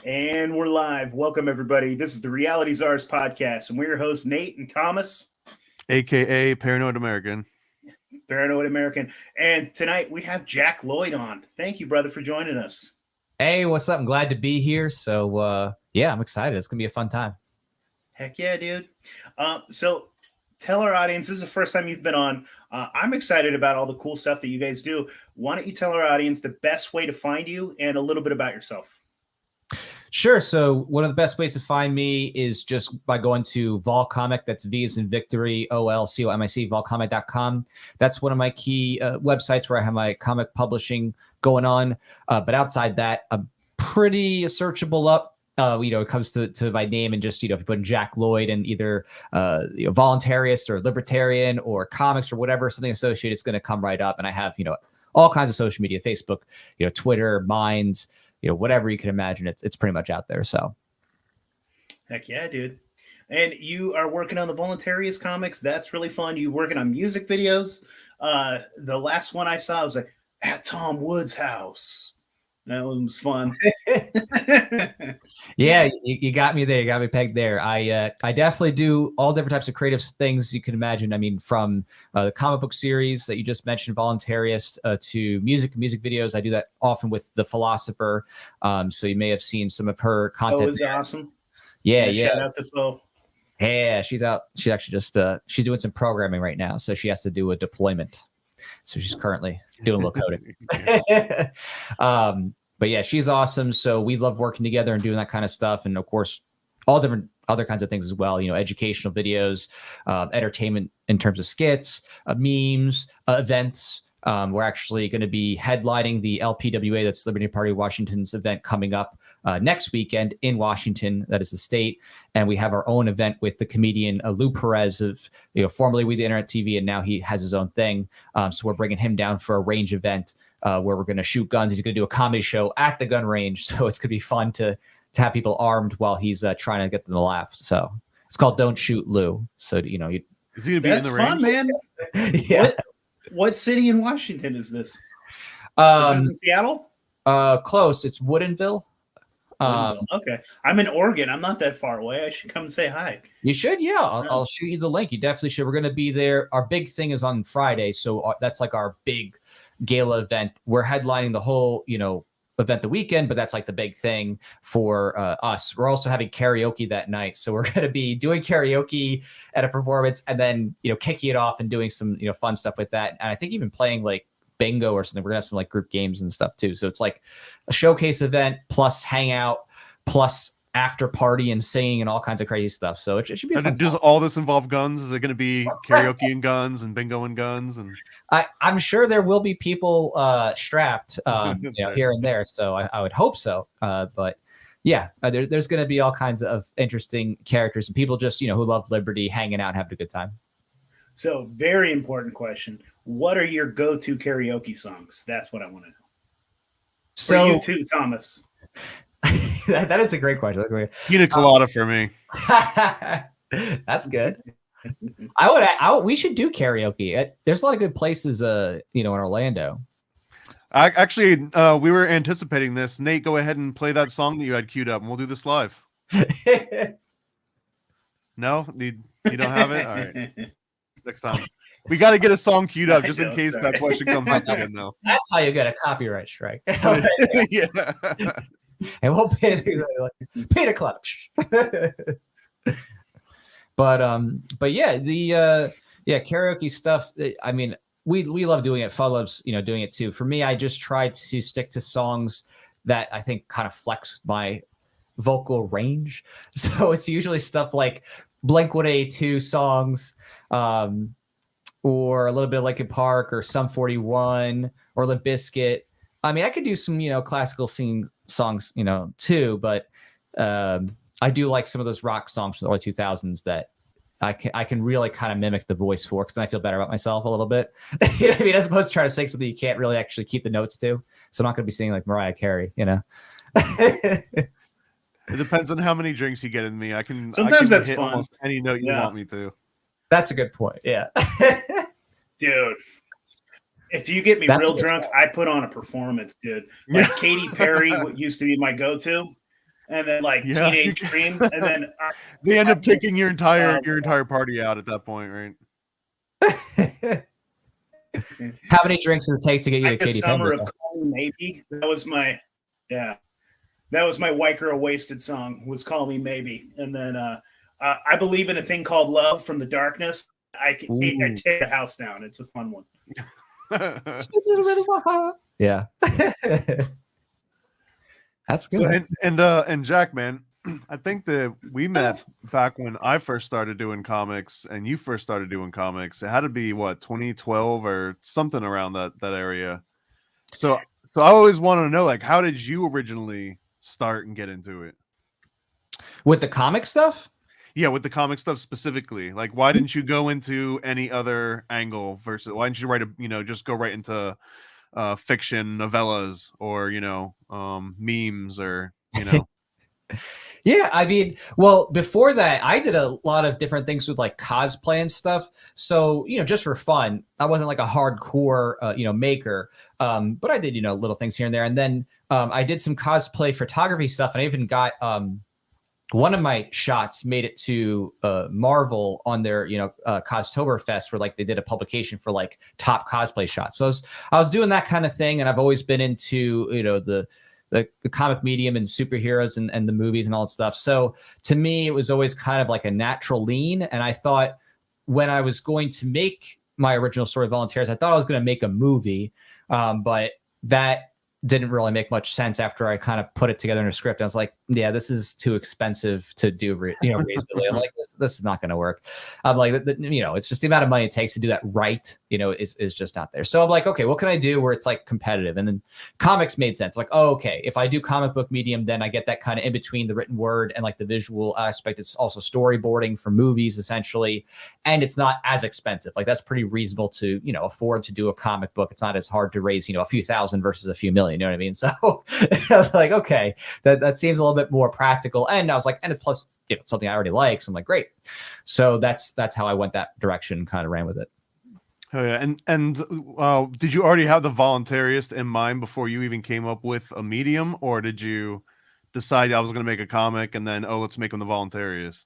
And we're live. Welcome, everybody. This is the Reality Czars podcast, and we're your hosts, Nate and Thomas, a.k.a. Paranoid American. Paranoid American. And tonight we have Jack Lloyd on. Thank you, brother, for joining us. Hey, what's up? I'm glad to be here. So, yeah, I'm excited. It's going to be a fun time. Heck yeah, dude. So tell our audience, this is the first time you've been on. I'm excited about all the cool stuff that you guys do. Why don't you tell our audience the best way to find you and a little bit about yourself? Sure. So one of the best ways to find me is just by going to Volcomic. That's V as in victory, OLCOMIC, volcomic.com. That's one of my key websites where I have my comic publishing going on. But outside that, I'm pretty searchable up. It comes to my name and just, if you put in Jack Lloyd and either, voluntarist or libertarian or comics or whatever, something associated, it's going to come right up. And I have, all kinds of social media, Facebook, Twitter, Minds, whatever you can imagine, it's pretty much out there. So, heck yeah, dude. And you are working on the Voluntarist comics. That's really fun. You working on music videos. The last one I saw was like at Tom Wood's house. That one was fun. Yeah, you got me there. You got me pegged there. I definitely do all different types of creative things you can imagine. I mean, from the comic book series that you just mentioned, Voluntarist, to music videos. I do that often with The Philosopher. So you may have seen some of her content. Oh, it's awesome. Yeah. Shout out to Phil. Yeah, she's out. She's actually just she's doing some programming right now, so she has to do a deployment. So she's currently doing a little coding. But yeah, she's awesome. So we love working together and doing that kind of stuff. And of course, all different other kinds of things as well. Educational videos, entertainment in terms of skits, memes, events. We're actually going to be headlining the LPWA, that's Liberty Party of Washington's event, coming up next weekend in Washington. That is the state. And we have our own event with the comedian Lou Perez of, formerly We the Internet TV, and now he has his own thing. So we're bringing him down for a range event where we're going to shoot guns. He's going to do a comedy show at the gun range. So it's going to be fun to have people armed while he's trying to get them to laugh. So it's called Don't Shoot Lou. So, is he going to be That's in the fun, range? Man. Yeah. What city in Washington is this? Is this in Seattle? Close. It's Woodinville. Okay. I'm in Oregon. I'm not that far away. I should come and say hi. You should. Yeah. I'll shoot you the link. You definitely should. We're going to be there. Our big thing is on Friday. So that's like our big gala event. We're headlining the whole, event the weekend, but that's like the big thing for us. We're also having karaoke that night. So we're going to be doing karaoke at a performance and then, kicking it off and doing some, fun stuff with that. And I think even playing like bingo or something. We're gonna have some like group games and stuff too. So it's like a showcase event plus hangout plus after party and singing and all kinds of crazy stuff. So it should be fun. Does all this involve guns? Is it going to be karaoke and guns and bingo and guns? And I'm sure there will be people strapped here and there. So I would hope so. But yeah, there's going to be all kinds of interesting characters and people just, who love liberty, hanging out and having a good time. So very important question. What are your go-to karaoke songs? That's what I want to know. So for you too, Thomas. that is a great question. Pina colada for me. That's good. We should do karaoke. There's a lot of good places, in Orlando. Actually, we were anticipating this. Nate, go ahead and play that song that you had queued up, and we'll do this live. No, you don't have it. All right, next time we got to get a song queued up just in case that question comes up again. Though that's how you get a copyright strike. Yeah. And we'll pay the club. But yeah, the karaoke stuff. I mean, we love doing it. Fun loves doing it too. For me, I just try to stick to songs that I think kind of flex my vocal range. So it's usually stuff like Blink-182 songs, or a little bit of Linkin Park, or Sum 41, or Limp Bizkit. I mean, I could do some, classical singing songs, too, but I do like some of those rock songs from the early 2000s that I can really kind of mimic the voice for, because then I feel better about myself a little bit. You know what I mean? As opposed to trying to sing something you can't really actually keep the notes to. So I'm not going to be singing like Mariah Carey, It depends on how many drinks you get in me. Sometimes that's hit fun. Almost any note you want me to. That's a good point. Yeah. Dude. If you get me real drunk, I put on a performance, dude. Like Katy Perry used to be my go-to. and then like Yeah. Teenage Dream, and then They end up kicking your entire party out at that point, right? How many drinks does it take to get you to Good Katie Summer Pender? of Call Me Maybe. That was my that was my White Girl Wasted song. Was Call Me Maybe, and then I Believe in a Thing Called Love from the Darkness. I tear the house down. It's a fun one. Yeah. That's good. So, and Jack, man, I think that we met back when I first started doing comics and you first started doing comics. It had to be what, 2012 or something around that area. So I always wanted to know, like, how did you originally start and get into it? With the comic stuff? Yeah, with the comic stuff specifically. Like, why didn't you go into any other angle versus why didn't you write just go right into fiction novellas or memes or Yeah, I mean, well, before that, I did a lot of different things with like cosplay and stuff. So, just for fun, I wasn't like a hardcore, maker, but I did, little things here and there. And then I did some cosplay photography stuff, and I even got one of my shots made it to Marvel on their, Costoberfest, where like they did a publication for like top cosplay shots. So I was doing that kind of thing, and I've always been into, the comic medium and superheroes and the movies and all that stuff. So to me, it was always kind of like a natural lean. And I thought when I was going to make my original story, Volunteers, I thought I was going to make a movie, but that didn't really make much sense after I kind of put it together in a script. I was like, yeah, this is too expensive to do, reasonably. I'm like, this is not going to work. I'm like, it's just the amount of money it takes to do that right, is just not there. So I'm like, okay, what can I do where it's like competitive? And then comics made sense. Like, oh, okay, if I do comic book medium, then I get that kind of in between the written word and like the visual aspect. It's also storyboarding for movies essentially. And it's not as expensive. Like that's pretty reasonable to, afford to do a comic book. It's not as hard to raise, a few thousand versus a few million. You know what I mean? So I was like, okay, that seems a little bit more practical. And I was like, and it's plus, something I already like. So I'm like, great. So that's how I went that direction, kind of ran with it. Oh yeah. And did you already have the Voluntarist in mind before you even came up with a medium, or did you decide I was going to make a comic and then, let's make him the Voluntarist?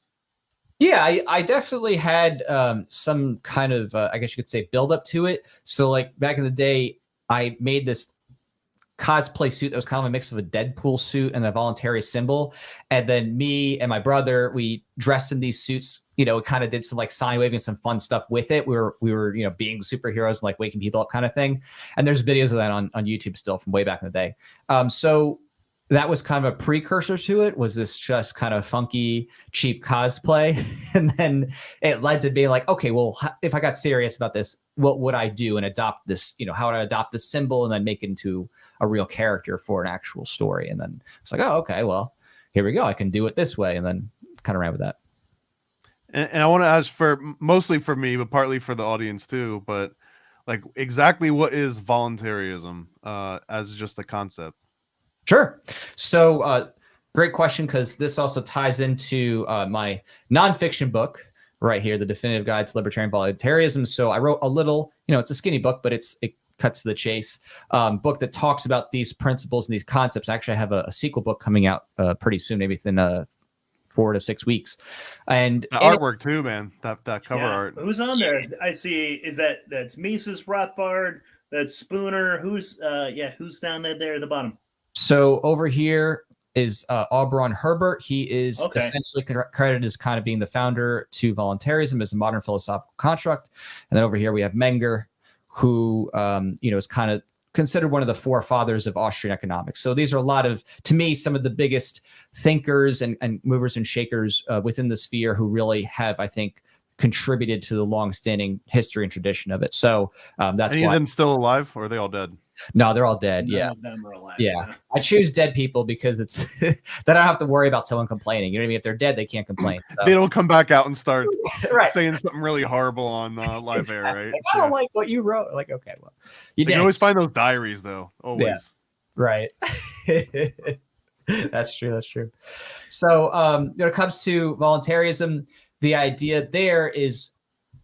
Yeah, I definitely had some kind of, I guess you could say, build up to it. So like back in the day, I made this cosplay suit that was kind of a mix of a Deadpool suit and a voluntary symbol. And then me and my brother, we dressed in these suits, kind of did some like sign waving, some fun stuff with it. We were, being superheroes and like waking people up kind of thing. And there's videos of that on YouTube still from way back in the day. So that was kind of a precursor to it, was this just kind of funky, cheap cosplay. And then it led to being like, okay, well, if I got serious about this, what would I do and adopt this, how would I adopt this symbol and then make it into a real character for an actual story? And then it's like, oh, okay, well, here we go. I can do it this way. And then kind of ran with that. And I want to ask mostly for me, but partly for the audience too, but like exactly what is voluntarism as just a concept? Sure. So great question, because this also ties into my nonfiction book right here, The Definitive Guide to Libertarian Voluntarism. So I wrote a little, it's a skinny book, but it cuts to the chase, book that talks about these principles and these concepts. Actually, I have a sequel book coming out pretty soon, maybe within 4 to 6 weeks. And the artwork too, man, that cover art. Who's on there? I see. That's Mises Rothbard, that's Spooner. Who's down there at the bottom? So over here is Auberon Herbert. He is essentially credited as kind of being the founder to voluntarism as a modern philosophical construct. And then over here we have Menger, who is kind of considered one of the forefathers of Austrian economics. So these are a lot of, to me, some of the biggest thinkers and movers and shakers within the sphere who really have, I think, contributed to the long-standing history and tradition of it. So that's any of them still alive, or are they all dead? No, they're all dead. None of them are alive. Yeah. I choose dead people because it's then I don't have to worry about someone complaining. You know what I mean? If they're dead, they can't complain. So. They don't come back out and start right. saying something really horrible on live air, right? I don't like what you wrote. Like, okay, well, you can always find those diaries, though. Always. Yeah. Right. That's true. So when it comes to voluntarism, the idea there is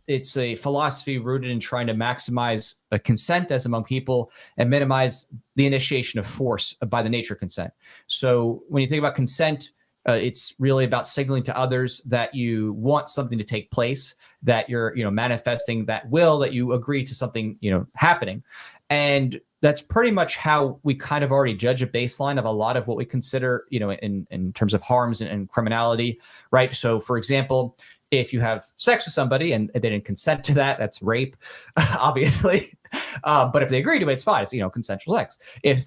it's a philosophy rooted in trying to maximize consent as among people and minimize the initiation of force by the nature of consent. So when you think about consent, it's really about signaling to others that you want something to take place, that you're, manifesting that will, that you agree to something, happening. And that's pretty much how we kind of already judge a baseline of a lot of what we consider, in terms of harms and criminality, right? So, for example, if you have sex with somebody and they didn't consent to that, that's rape, obviously. But if they agree to it, it's fine. It's, consensual sex. If,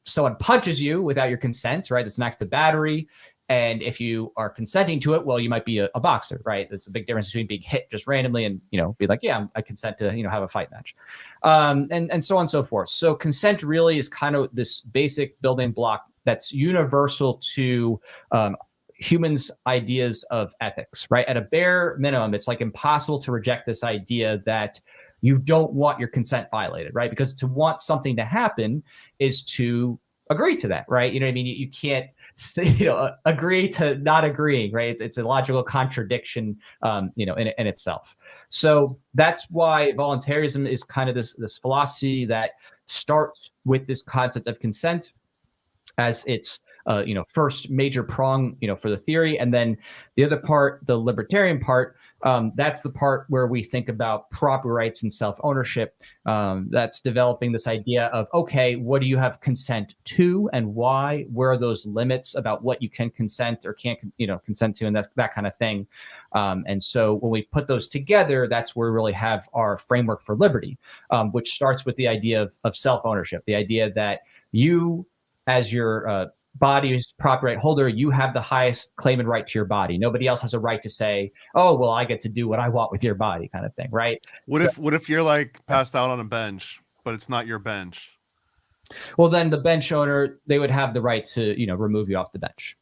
someone punches you without your consent, right, that's an act of battery. And if you are consenting to it, well, you might be a boxer, right? There's a big difference between being hit just randomly and, be like, yeah, I consent to, have a fight match, and so on and so forth. So consent really is kind of this basic building block that's universal to humans' ideas of ethics, right? At a bare minimum, it's like impossible to reject this idea that you don't want your consent violated, right? Because to want something to happen is to agree to that, right? You know what I mean? You can't, agree to not agreeing, right? It's a logical contradiction, in itself. So that's why voluntarism is kind of this philosophy that starts with this concept of consent as its first major prong, for the theory. And then the other part, the libertarian part, that's the part where we think about property rights and self-ownership. That's developing this idea of, okay, what do you have consent to and why? Where are those limits about what you can consent or can't, consent to, and that kind of thing. And so when we put those together, that's where we really have our framework for liberty, which starts with the idea of self-ownership, the idea that you, as your body's property right holder, you have the highest claim and right to your body. Nobody else has a right to say, oh, well, I get to do what I want with your body, kind of thing, right? What if you're like passed out on a bench, but it's not your bench? Well, then the bench owner, they would have the right to, remove you off the bench.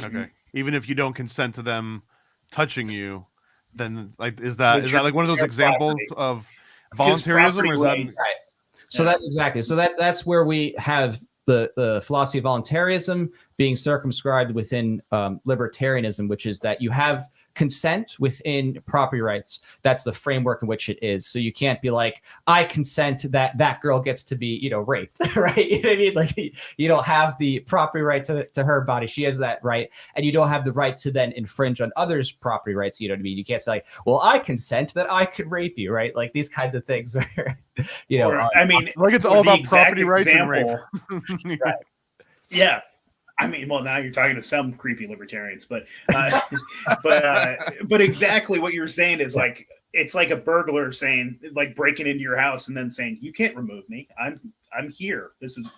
Okay. Even if you don't consent to them touching you, then like is that like one of those examples of voluntarism, or is that? Right. So that's exactly. So that's where we have the philosophy of voluntarism being circumscribed within libertarianism, which is that you have consent within property rights. That's the framework in which it is. So you can't be like, I consent that girl gets to be, raped, right? You know what I mean? Like you don't have the property right to her body. She has that right. And you don't have the right to then infringe on others' property rights. You know what I mean? You can't say like, well, I consent that I could rape you, right? Like these kinds of things where, like it's all about property rights and rape. Right. Yeah. I mean, well, now you're talking to some creepy libertarians, but exactly what you're saying is like, it's like a burglar saying, like breaking into your house and then saying, you can't remove me. I'm here.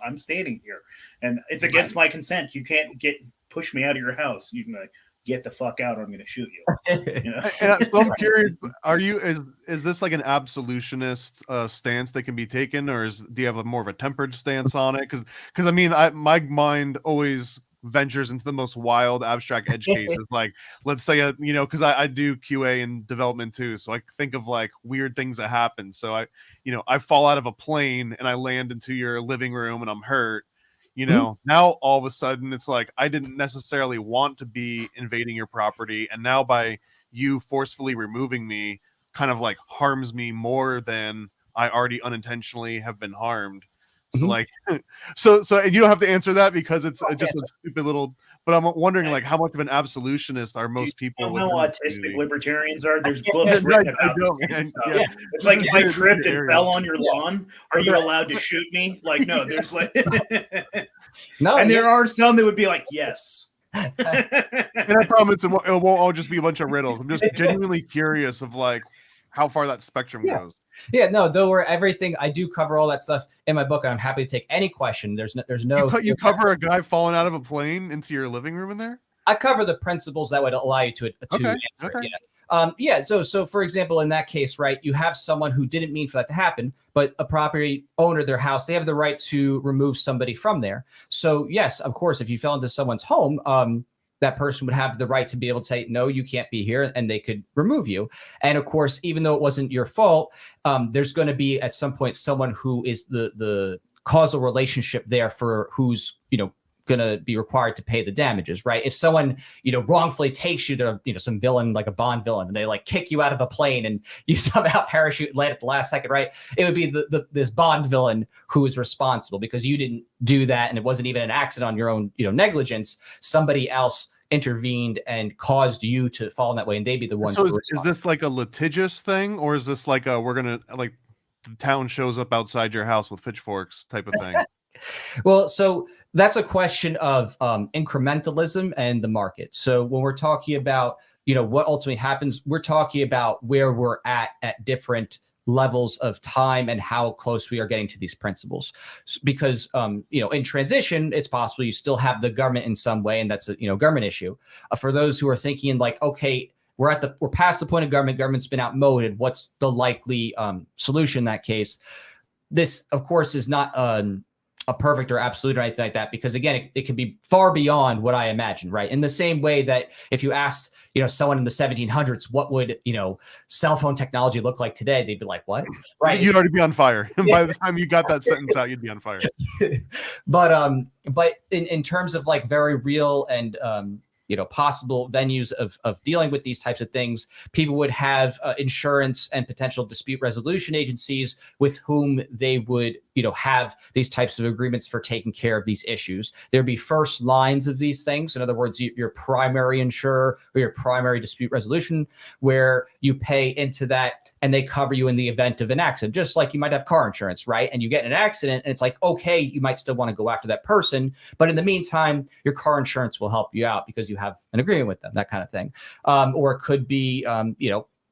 I'm standing here, and it's against my consent. You can't push me out of your house. You can like, get the fuck out or I'm going to shoot you. And so I'm curious, is this like an absolutionist stance that can be taken, or do you have more of a tempered stance on it? Because I mean, my mind always ventures into the most wild abstract edge cases. Like, let's say, because I do QA and development too, so I think of like weird things that happen. So I fall out of a plane and I land into your living room and I'm hurt. Now all of a sudden it's like I didn't necessarily want to be invading your property, and now by you forcefully removing me kind of like harms me more than I already unintentionally have been harmed. So like so and you don't have to answer that because it's just a stupid little, but I'm wondering like how much of an absolutist are most people. You know how autistic libertarians are? There's books written about this. Yeah. It's like if I tripped and fell on your lawn, are you allowed to shoot me? Like, no, there's like no, and there are some that would be like, yes. And I promise it won't all just be a bunch of riddles. I'm just genuinely curious of like how far that spectrum goes. Yeah, no, don't worry. Everything I do cover all that stuff in my book, and I'm happy to take any question. There's no. You cover a guy falling out of a plane into your living room in there. I cover the principles that would allow you to answer. Yeah. So for example, in that case, right, you have someone who didn't mean for that to happen, but a property owner, their house, they have the right to remove somebody from there. So yes, of course, if you fell into someone's home, that person would have the right to be able to say, no, you can't be here, and they could remove you. And of course, even though it wasn't your fault, there's going to be at some point someone who is the causal relationship there for who's, going to be required to pay the damages, right? If someone, wrongfully takes you to, some villain, like a Bond villain, and they like kick you out of a plane and you somehow parachute and land at the last second, right? It would be this Bond villain who is responsible because you didn't do that. And it wasn't even an accident on your own, negligence. Somebody else intervened and caused you to fall in that way, and they'd be the ones. So is this like a litigious thing, or is this like we're gonna like the town shows up outside your house with pitchforks type of thing? Well, so that's a question of incrementalism and the market. So when we're talking about, what ultimately happens, we're talking about where we're at different levels of time and how close we are getting to these principles. Because, in transition, it's possible you still have the government in some way, and that's a, government issue. For those who are thinking like, okay, we're past the point of government's been outmoded. What's the likely solution in that case? This, of course, is not a perfect or absolute or anything like that, because again, it could be far beyond what I imagine, right? In the same way that if you asked, someone in the 1700s, what would, cell phone technology look like today? They'd be like, what? Right. You'd already be on fire. By the time you got that sentence out, you'd be on fire. But in terms of like very real and, possible venues of dealing with these types of things, people would have insurance and potential dispute resolution agencies with whom they would, have these types of agreements for taking care of these issues. There'd be first lines of these things. In other words, your primary insurer or your primary dispute resolution, where you pay into that and they cover you in the event of an accident, just like you might have car insurance, right? And you get in an accident and it's like, okay, you might still want to go after that person, but in the meantime, your car insurance will help you out because you have an agreement with them, that kind of thing. Or it could be,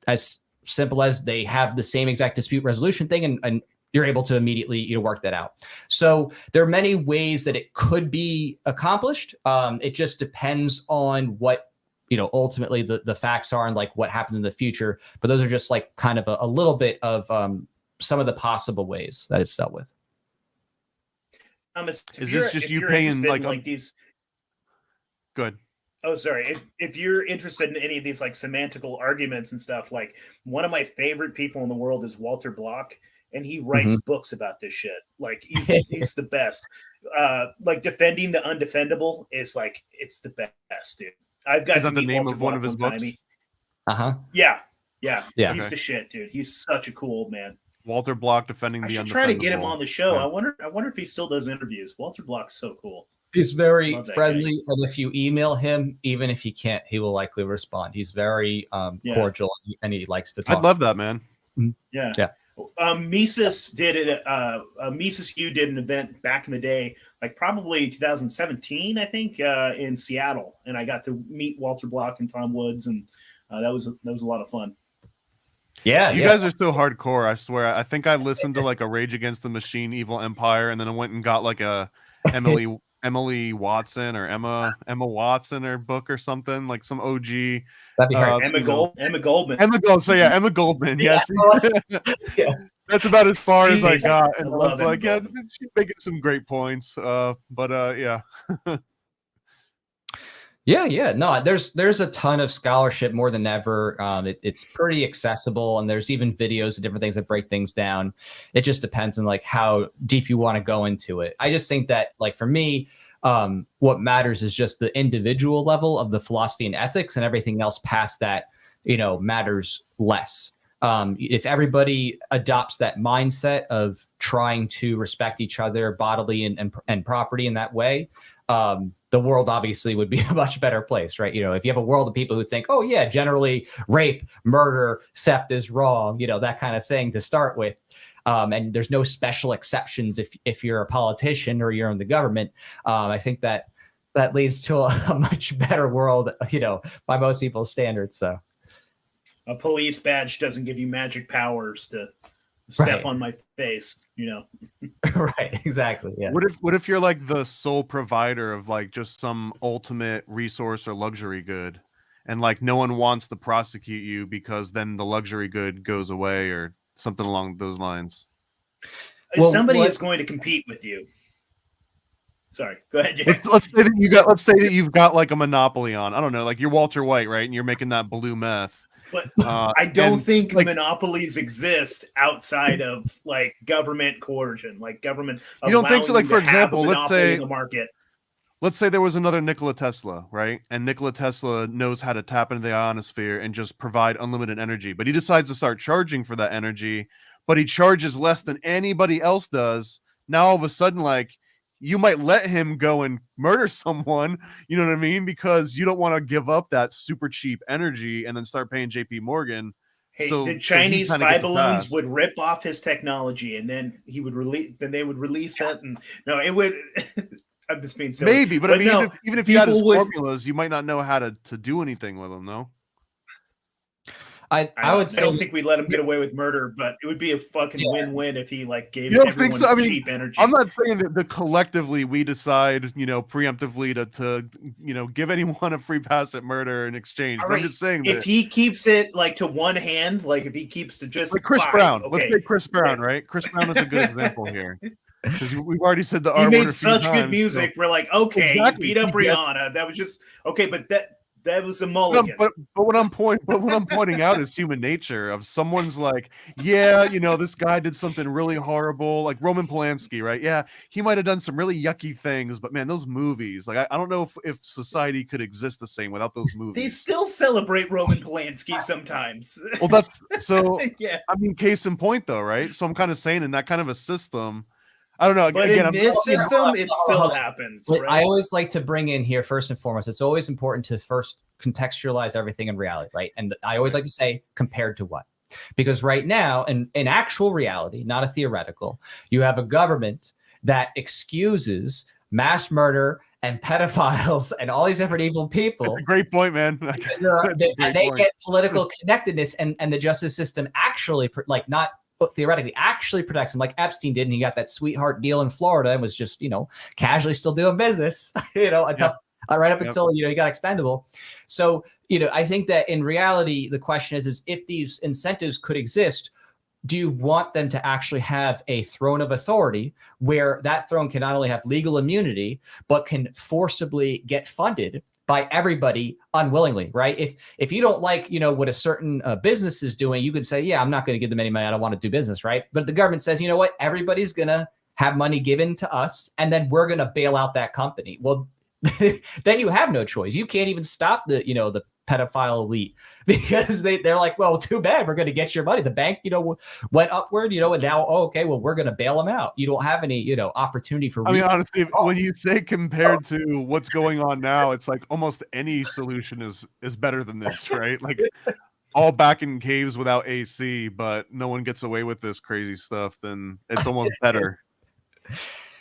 as simple as they have the same exact dispute resolution thing and you're able to immediately work that out. So there are many ways that it could be accomplished. It just depends on what ultimately the facts are and like what happens in the future. But those are just like kind of a little bit of some of the possible ways that it's dealt with. Thomas, is this just you paying like these? Good. Oh, sorry. If you're interested in any of these like semantical arguments and stuff, like one of my favorite people in the world is Walter Block, and he writes books about this shit. Like he's the best. Like defending the undefendable is like it's the best, dude. I've got. Is that the name of one of his books? Yeah. He's the shit, dude. He's such a cool old man. Walter Block defending the undefendable. I should try to get him on the show. Yeah. I wonder if he still does interviews. Walter Block's so cool. He's very friendly, and if you email him, even if he can't, he will likely respond. He's very cordial, and he likes to talk. I'd love that, man. Yeah. Mises did it. Mises U did an event back in the day, like probably 2017, I think, in Seattle, and I got to meet Walter Block and Tom Woods, and that was a lot of fun. Yeah, you guys are so hardcore. I swear. I think I listened to like a Rage Against the Machine, Evil Empire, and then I went and got like a Emily Watson or Emma Watson or book or something, like some OG. That'd be hard. Emma Goldman. So yeah, Emma Goldman. Yes. Yeah. That's about as far as I got. And I was like, yeah, she's making some great points. But yeah. Yeah. No, there's a ton of scholarship, more than ever. It's pretty accessible, and there's even videos of different things that break things down. It just depends on like how deep you want to go into it. I just think that like for me, what matters is just the individual level of the philosophy and ethics, and everything else past that, matters less. If everybody adopts that mindset of trying to respect each other bodily and property in that way, the world obviously would be a much better place, right? If you have a world of people who think, oh yeah, generally rape, murder, theft is wrong, that kind of thing to start with. And there's no special exceptions if you're a politician or you're in the government. I think that leads to a much better world, by most people's standards. So a police badge doesn't give you magic powers to step on my face, Right, exactly. Yeah. What if you're like the sole provider of like just some ultimate resource or luxury good, and like no one wants to prosecute you because then the luxury good goes away or something along those lines? Somebody is going to compete with you. Sorry, go ahead, Jack. Let's say that you've got like a monopoly on, I don't know, like you're Walter White, right? And you're making that blue meth. But I don't think monopolies exist outside of like government coercion, like government. You don't think so? Like, for example, let's say the market. let's say there was another Nikola Tesla, right? And Nikola Tesla knows how to tap into the ionosphere and just provide unlimited energy, but he decides to start charging for that energy, but he charges less than anybody else does. Now all of a sudden, like, you might let him go and murder someone, you know what I mean? Because you don't want to give up that super cheap energy and then start paying JP Morgan. Hey, the So he Chinese kind of spy gets a balloons pass. would rip off his technology, and then he would release. Then they would release it, and no, it would. I'm just being silly, Maybe, but I mean, no, even if you had his people would. formulas, you might not know how to do anything with them, no? I I would say don't think we'd let him get away with murder, but it would be a fucking win-win if he like gave You don't think everyone so? I mean, cheap energy. I'm not saying that collectively we decide, you know, preemptively to you know, give anyone a free pass at murder in exchange. All But I'm right, just saying if that, he keeps it like to one hand, like if he keeps to just like Chris 5, Brown. okay. Let's say Chris Brown, right? Chris Brown is a good example here because we've already said the He R word made a few such good times. music. We're like, okay, Exactly. he beat up He did. Rihanna. That was just okay, but that was a No, mulligan. but what I'm pointing out is human nature of someone's like, yeah, you know, this guy did something really horrible, like Roman Polanski, right? Yeah, he might have done some really yucky things, but man, those movies, like I don't know if society could exist the same without those They movies. still celebrate Roman Polanski sometimes. Well, that's so. Yeah, I mean, case in point, though, right? So I'm kind of saying in that kind of a system, I don't know. but Again, in this system, it still happens. But Right? I always like to bring in here first and foremost. It's always important to first contextualize everything in reality, right? And I always like to say compared to what? Because right now, in actual reality, not a theoretical, you have a government that excuses mass murder and pedophiles and all these different evil people. That's a great point, man. Because they get political connectedness, and the justice system actually, like, not theoretically, actually protects them, like Epstein did, and he got that sweetheart deal in Florida and was just, you know, casually still doing business, you know, right up until, you know, he got expendable. So, you know, I think that in reality, the question is if these incentives could exist, do you want them to actually have a throne of authority where that throne can not only have legal immunity, but can forcibly get funded by everybody unwillingly, right? If you don't like, you know, what a certain business is doing, you could say, yeah, I'm not going to give them any money. I don't want to do business, right? But the government says, you know what? Everybody's going to have money given to us, and then we're going to bail out that company. Well, then you have no choice. You can't even stop the, you know, the pedophile elite because they're like, well, too bad, we're going to get your money. The bank, you know, went upward, you know, and now, oh, okay, well, we're going to bail them out. You don't have any, you know, opportunity for. I mean, honestly, when you say compared to what's going on now, it's like almost any solution is better than this, right? Like all back in caves without AC, but no one gets away with this crazy stuff, then it's almost better.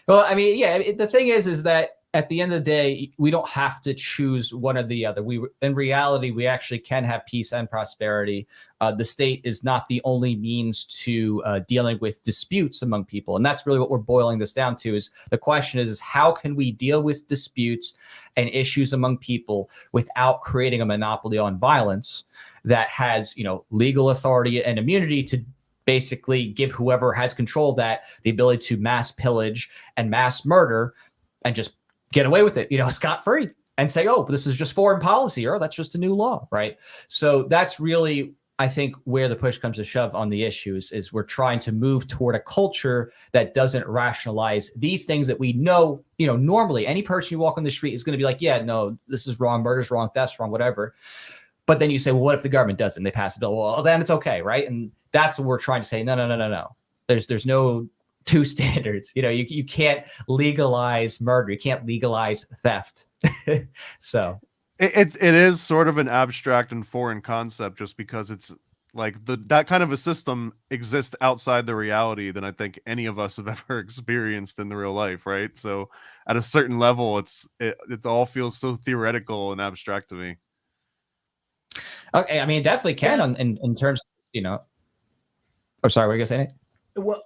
Well, I mean, yeah, the thing is that at the end of the day, we don't have to choose one or the other. In reality, we actually can have peace and prosperity. The state is not the only means to dealing with disputes among people. And that's really what we're boiling this down to. Is the question is how can we deal with disputes and issues among people without creating a monopoly on violence that has, you know, legal authority and immunity to basically give whoever has control of that the ability to mass pillage and mass murder and just get away with it, you know, scot-free, and say, oh, this is just foreign policy, or that's just a new law, right? So that's really, I think, where the push comes to shove on the issues is we're trying to move toward a culture that doesn't rationalize these things that we know, you know, normally any person you walk on the street is going to be like, yeah, no, this is wrong, murder's wrong, theft's wrong, whatever. But then you say, well, what if the government doesn't? They pass a bill. Well, then it's okay, right? And that's what we're trying to say. No. There's no two standards. You know, you can't legalize murder. You can't legalize theft. So It is sort of an abstract and foreign concept just because it's like that kind of a system exists outside the reality than I think any of us have ever experienced in the real life, right? So at a certain level, it all feels so theoretical and abstract to me. okay, I mean, it definitely can in terms, you know. I'm sorry, what were you gonna say? Well,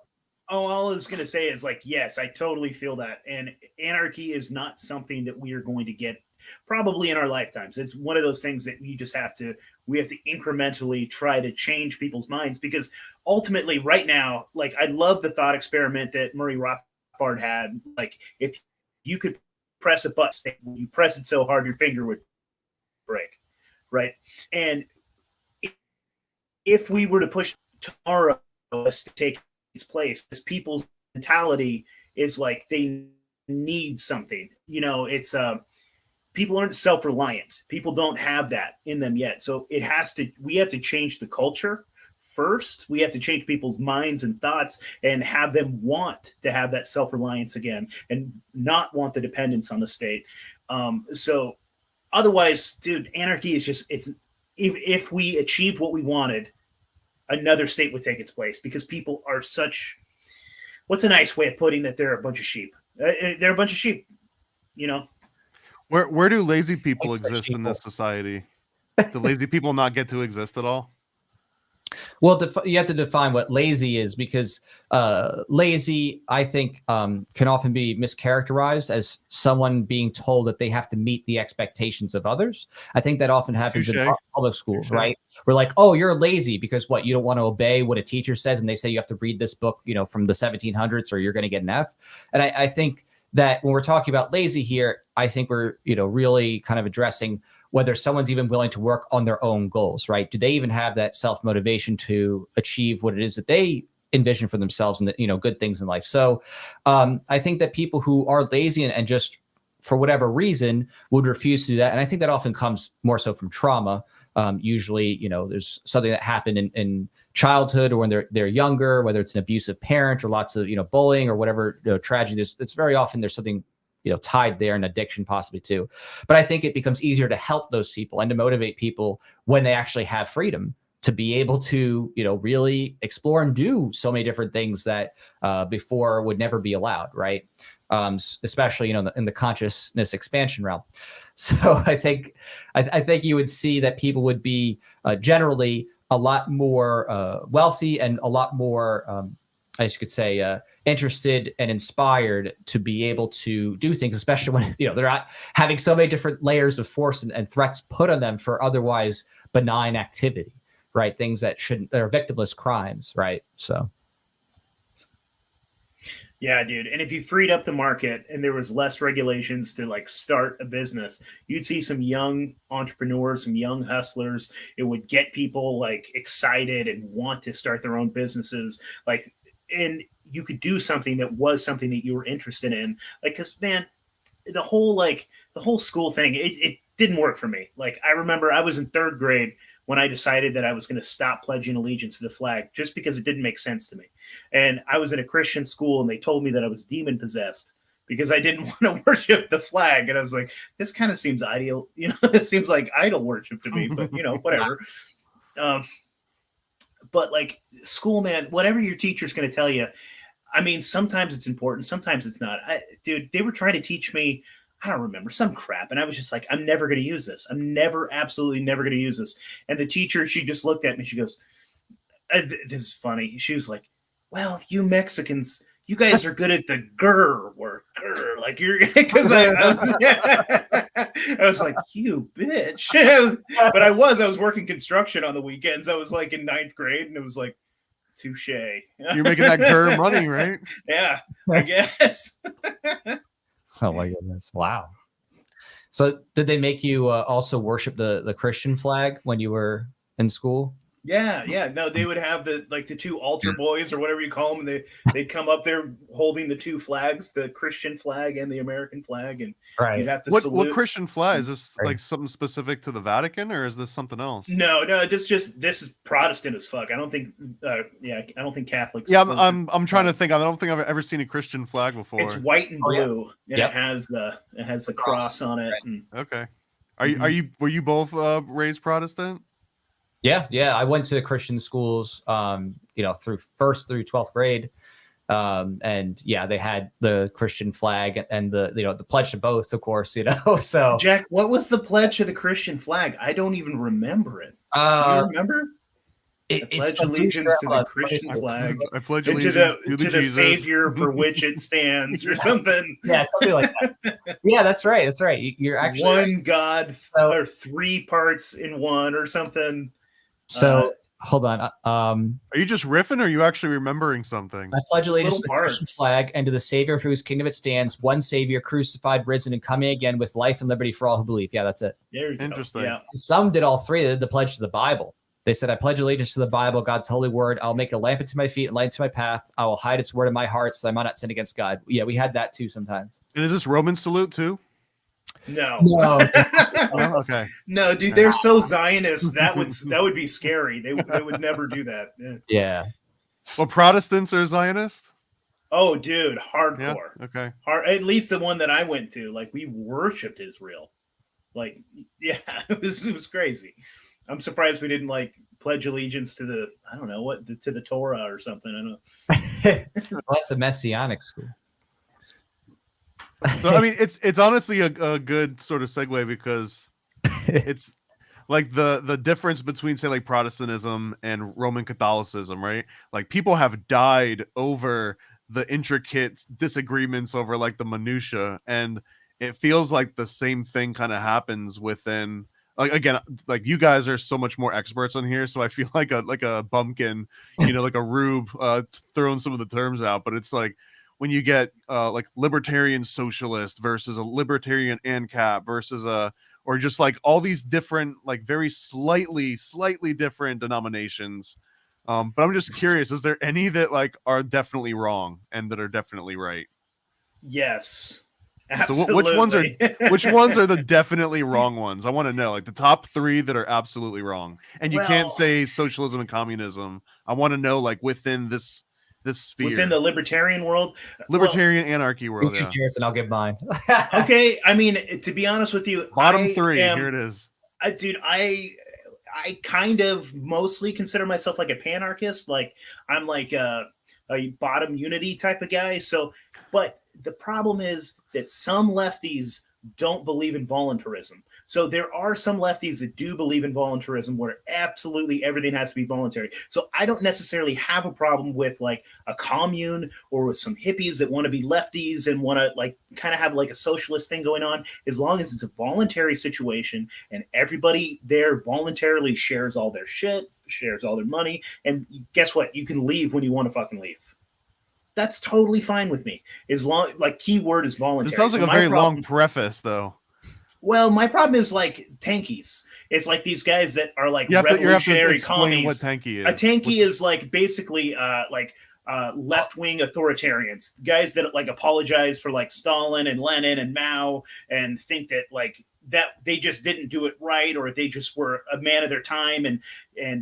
all I was going to say is like, yes, I totally feel that. And anarchy is not something that we are going to get probably in our lifetimes. It's one of those things that we have to incrementally try to change people's minds, because ultimately right now, like, I love the thought experiment that Murray Rothbard had. Like, if you could press a button, you press it so hard your finger would break, right? And if we were to push tomorrow to take its place, this people's mentality is like they need something. It's people aren't self-reliant. People don't have that in them yet. So we have to change the culture first. We have to change people's minds and thoughts and have them want to have that self-reliance again and not want the dependence on the state. So otherwise, dude, anarchy is just, if we achieved what we wanted, another state would take its place, because people are what's a nice way of putting that? They're a bunch of sheep. They're a bunch of sheep, Where do lazy people exist in this society? Do lazy people not get to exist at all? Well, you have to define what lazy is, because lazy, I think, can often be mischaracterized as someone being told that they have to meet the expectations of others. I think that often happens in public schools, right? We're like, oh, you're lazy because what? You don't want to obey what a teacher says, and they say you have to read this book, from the 1700s, or you're going to get an F. And I think that when we're talking about lazy here, I think we're, really kind of addressing whether someone's even willing to work on their own goals, right? Do they even have that self-motivation to achieve what it is that they envision for themselves and, good things in life? So I think that people who are lazy and just for whatever reason would refuse to do that. And I think that often comes more so from trauma. Usually, there's something that happened in childhood or when they're younger, whether it's an abusive parent or lots of, bullying or whatever tragedy. It's very often there's something tied there, and addiction possibly too. But I think it becomes easier to help those people and to motivate people when they actually have freedom to be able to, really explore and do so many different things that before would never be allowed, right? Especially, in the consciousness expansion realm. So I think you would see that people would be generally a lot more wealthy and a lot more, I guess you could say, interested and inspired to be able to do things, especially when they're not having so many different layers of force and threats put on them for otherwise benign activity, right? Things that are victimless crimes, right? So yeah, dude. And if you freed up the market and there was less regulations to start a business, you'd see some young entrepreneurs, some young hustlers. It would get people excited and want to start their own businesses. And you could do something that you were interested in. Cause man, the whole school thing, it didn't work for me. I remember I was in third grade when I decided that I was going to stop pledging allegiance to the flag, just because it didn't make sense to me. And I was in a Christian school and they told me that I was demon possessed because I didn't want to worship the flag. And I was like, this kind of seems ideal. This seems like idol worship to me, but whatever. But school, man, whatever your teacher's going to tell you, I mean, sometimes it's important, sometimes it's not. Dude, they were trying to teach me, I don't remember, some crap. And I was just like, I'm never going to use this. I'm absolutely never going to use this. And the teacher, she just looked at me. She goes, this is funny. She was like, well, you Mexicans, you guys are good at the grr work. Grr. Because I was like, you bitch. But I was working construction on the weekends. I was in ninth grade, and it was like, touche. You're making that grr money, right? Yeah, I guess. Oh my goodness! Wow. So, did they make you also worship the Christian flag when you were in school? Yeah. No, they would have the two altar boys or whatever you call them, and they'd come up there holding the two flags, the Christian flag and the American flag, and you'd have to salute. What Christian flag is this? Something specific to the Vatican, or is this something else? No, this is Protestant as fuck. I don't think I don't think Catholics. Yeah, I'm trying to think. I don't think I've ever seen a Christian flag before. It's white and blue, and it has the cross on it. And, okay. Were you both raised Protestant? Yeah. I went to Christian schools, through 1st through 12th grade. And yeah, they had the Christian flag and the pledge to both, of course, so. Jack, what was the pledge of the Christian flag? I don't even remember it. Do you remember? I pledge allegiance to the Christian flag. I pledge allegiance to the Savior for which it stands, or something. Yeah, something like that. Yeah, that's right. You're actually one God, or 3 parts in one, or something. So hold on. Are you just riffing, or are you actually remembering something? I pledge allegiance to the Christian flag and to the Savior for whose kingdom it stands, one Savior, crucified, risen, and coming again with life and liberty for all who believe. Yeah, that's it. There you Interesting. go. Yeah. Some did all 3. They did the pledge to the Bible. They said, I pledge allegiance to the Bible, God's holy word. I'll make a lamp into my feet and light into my path. I will hide its word in my heart so I might not sin against God. Yeah, we had that too sometimes. And is this Roman salute too? No. No. No? Okay. No, dude, they're so Zionist. That would be scary. They would never do that. Yeah. Yeah. Well, Protestants are Zionists? Oh, dude, hardcore. Yeah. Okay. At least the one that I went to, like, we worshipped Israel. Like, yeah, it was crazy. I'm surprised we didn't like pledge allegiance to the, I don't know what, to the Torah or something. I don't know. Well, that's the Messianic school. So I mean, it's honestly a good sort of segue, because it's like the difference between, say, like Protestantism and Roman Catholicism, right? Like, people have died over the intricate disagreements over like the minutia, and it feels like the same thing kind of happens within. Like, again, like, you guys are so much more experts on here, so I feel like a bumpkin, like a rube, throwing some of the terms out. But it's like, when you get like libertarian socialist versus a libertarian ANCAP versus or just like all these different, like, very slightly different denominations. But I'm just curious, is there any that like are definitely wrong and that are definitely right? Yes. Absolutely. Absolutely. which ones are the definitely wrong ones? I want to know, like, the top 3 that are absolutely wrong. And you can't say socialism and communism. I want to know, like, within this sphere, within the libertarian world, anarchy world. Yeah. And I'll give mine. Okay, I mean, to be honest with you, bottom 3. Here it is. Dude, I kind of mostly consider myself like a panarchist. Like, I'm like a bottom unity type of guy. So, but the problem is that some lefties don't believe in voluntarism. So there are some lefties that do believe in voluntarism, where absolutely everything has to be voluntary. So I don't necessarily have a problem with like a commune or with some hippies that want to be lefties and want to like kind of have like a socialist thing going on, as long as it's a voluntary situation and everybody there voluntarily shares all their shit, shares all their money. And guess what? You can leave when you want to fucking leave. That's totally fine with me. As long, like, keyword is voluntary. This sounds like a very long preface, though. Well, my problem is like tankies. It's like these guys that are like revolutionary commies. What tanky is? A tanky is like basically left-wing authoritarians, guys that like apologize for like Stalin and Lenin and Mao, and think that like that they just didn't do it right, or they just were a man of their time, and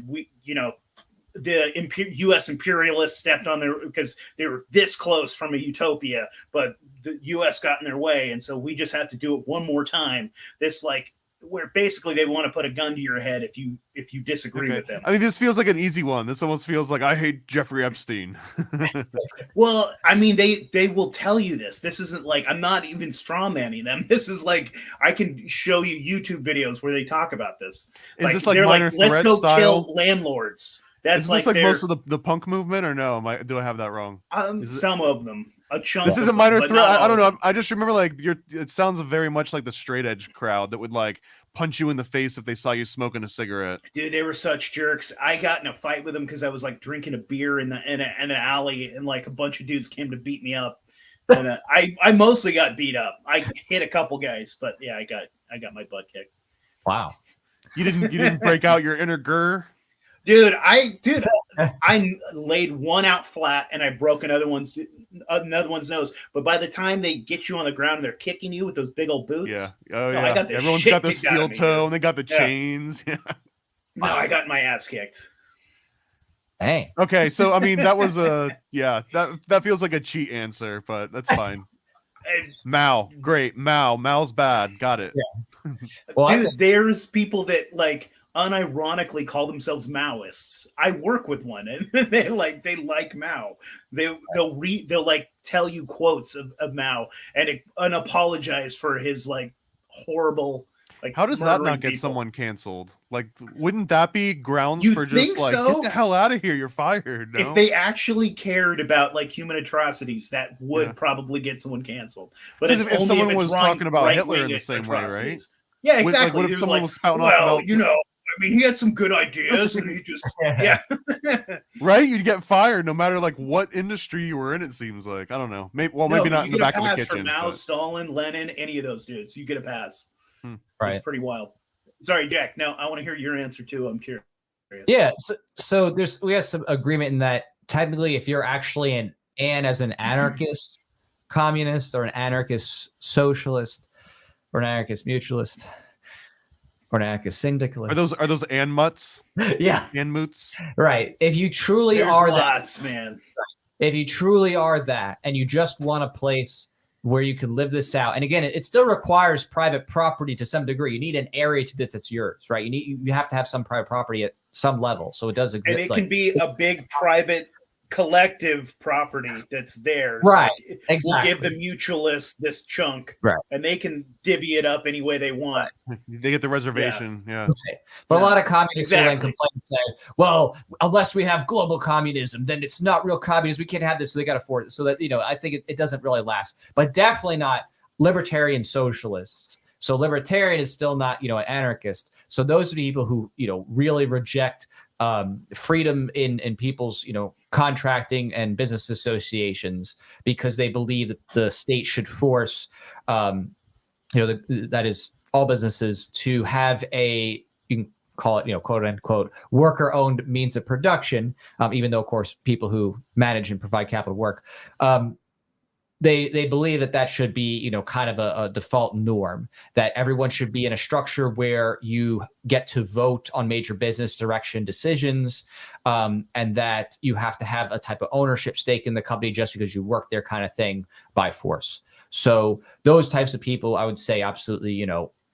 we, the U.S. imperialists stepped on their, because they were this close from a utopia, but the U.S. got in their way, and so we just have to do it one more time. This, like, where basically they want to put a gun to your head if you disagree with them. I mean, this feels like an easy one. This almost feels like I hate Jeffrey Epstein. Well, I mean, they will tell you this. This isn't like, I'm not even straw manning them. This is like, I can show you YouTube videos where they talk about this. Is this like minor threat let's go style? Kill landlords. That's is this like most of the punk movement, or no? Do I have that wrong? Some of them. A chunk. This isn't minor threat. I don't know. I just remember like it sounds very much like the straight edge crowd that would like punch you in the face if they saw you smoking a cigarette. Dude, they were such jerks. I got in a fight with them because I was like drinking a beer in an alley, and like a bunch of dudes came to beat me up. And I mostly got beat up. I hit a couple guys, but yeah, I got my butt kicked. Wow. You didn't break out your inner gur? Dude, I laid one out flat and I broke another one's nose. But by the time they get you on the ground, they're kicking you with those big old boots. Yeah. Oh yeah. I got Everyone's got the steel toe and they got the chains. Yeah. No, I got my ass kicked. Hey. Okay, so I mean that was that feels like a cheat answer, but that's fine. Mao, great. Mao's bad. Got it. Yeah. Well, dude, there's people that like unironically call themselves Maoists. I work with one, and they like Mao. They'll like tell you quotes of Mao and apologize for his like horrible. Like, how does that not get someone canceled? Like, wouldn't that be grounds you for just like get the hell out of here? You're fired. No? If they actually cared about like human atrocities, that would probably get someone canceled. But it's if only someone if it's was talking about Hitler in the same way, right? Yeah, exactly. What if someone was spouting off about? I mean, he had some good ideas, and he just right. You'd get fired no matter like what industry you were in. It seems like, I don't know. Maybe not in the back of the kitchen. For Mao, Stalin, Lenin, any of those dudes, you get a pass. Right. It's pretty wild. Sorry, Jack. Now I want to hear your answer too. I'm curious. Yeah. So we have some agreement in that technically, if you're actually as an anarchist communist or an anarchist socialist or an anarchist mutualist or an anarchist syndicalist. Are those and mutts? Yeah. And moots? Right. If you truly There's are lots, that, man. if you truly are that, and you just want a place where you can live this out, and again, it still requires private property to some degree. You need an area to this that's yours, right? You have to have some private property at some level, so it does exist. And it can be a big private collective property that's theirs. Right. Like, Exactly. we'll give the mutualists this chunk, right? And they can divvy it up any way they want. They get the reservation, yeah. Okay. But a lot of communists will then Exactly. complain and say, well, unless we have global communism, then it's not real communism. We can't have this, so they got to afford it. So that, I think it doesn't really last. But definitely not libertarian socialists. So libertarian is still not, an anarchist. So those are the people who, really reject freedom in people's, contracting and business associations, because they believe that the state should force, that is all businesses to have you can call it, quote unquote, worker owned means of production. Even though, of course, people who manage and provide capital work, they believe that should be, kind of a default norm, that everyone should be in a structure where you get to vote on major business direction decisions, and that you have to have a type of ownership stake in the company just because you work there, kind of thing, by force. So those types of people, I would say, absolutely,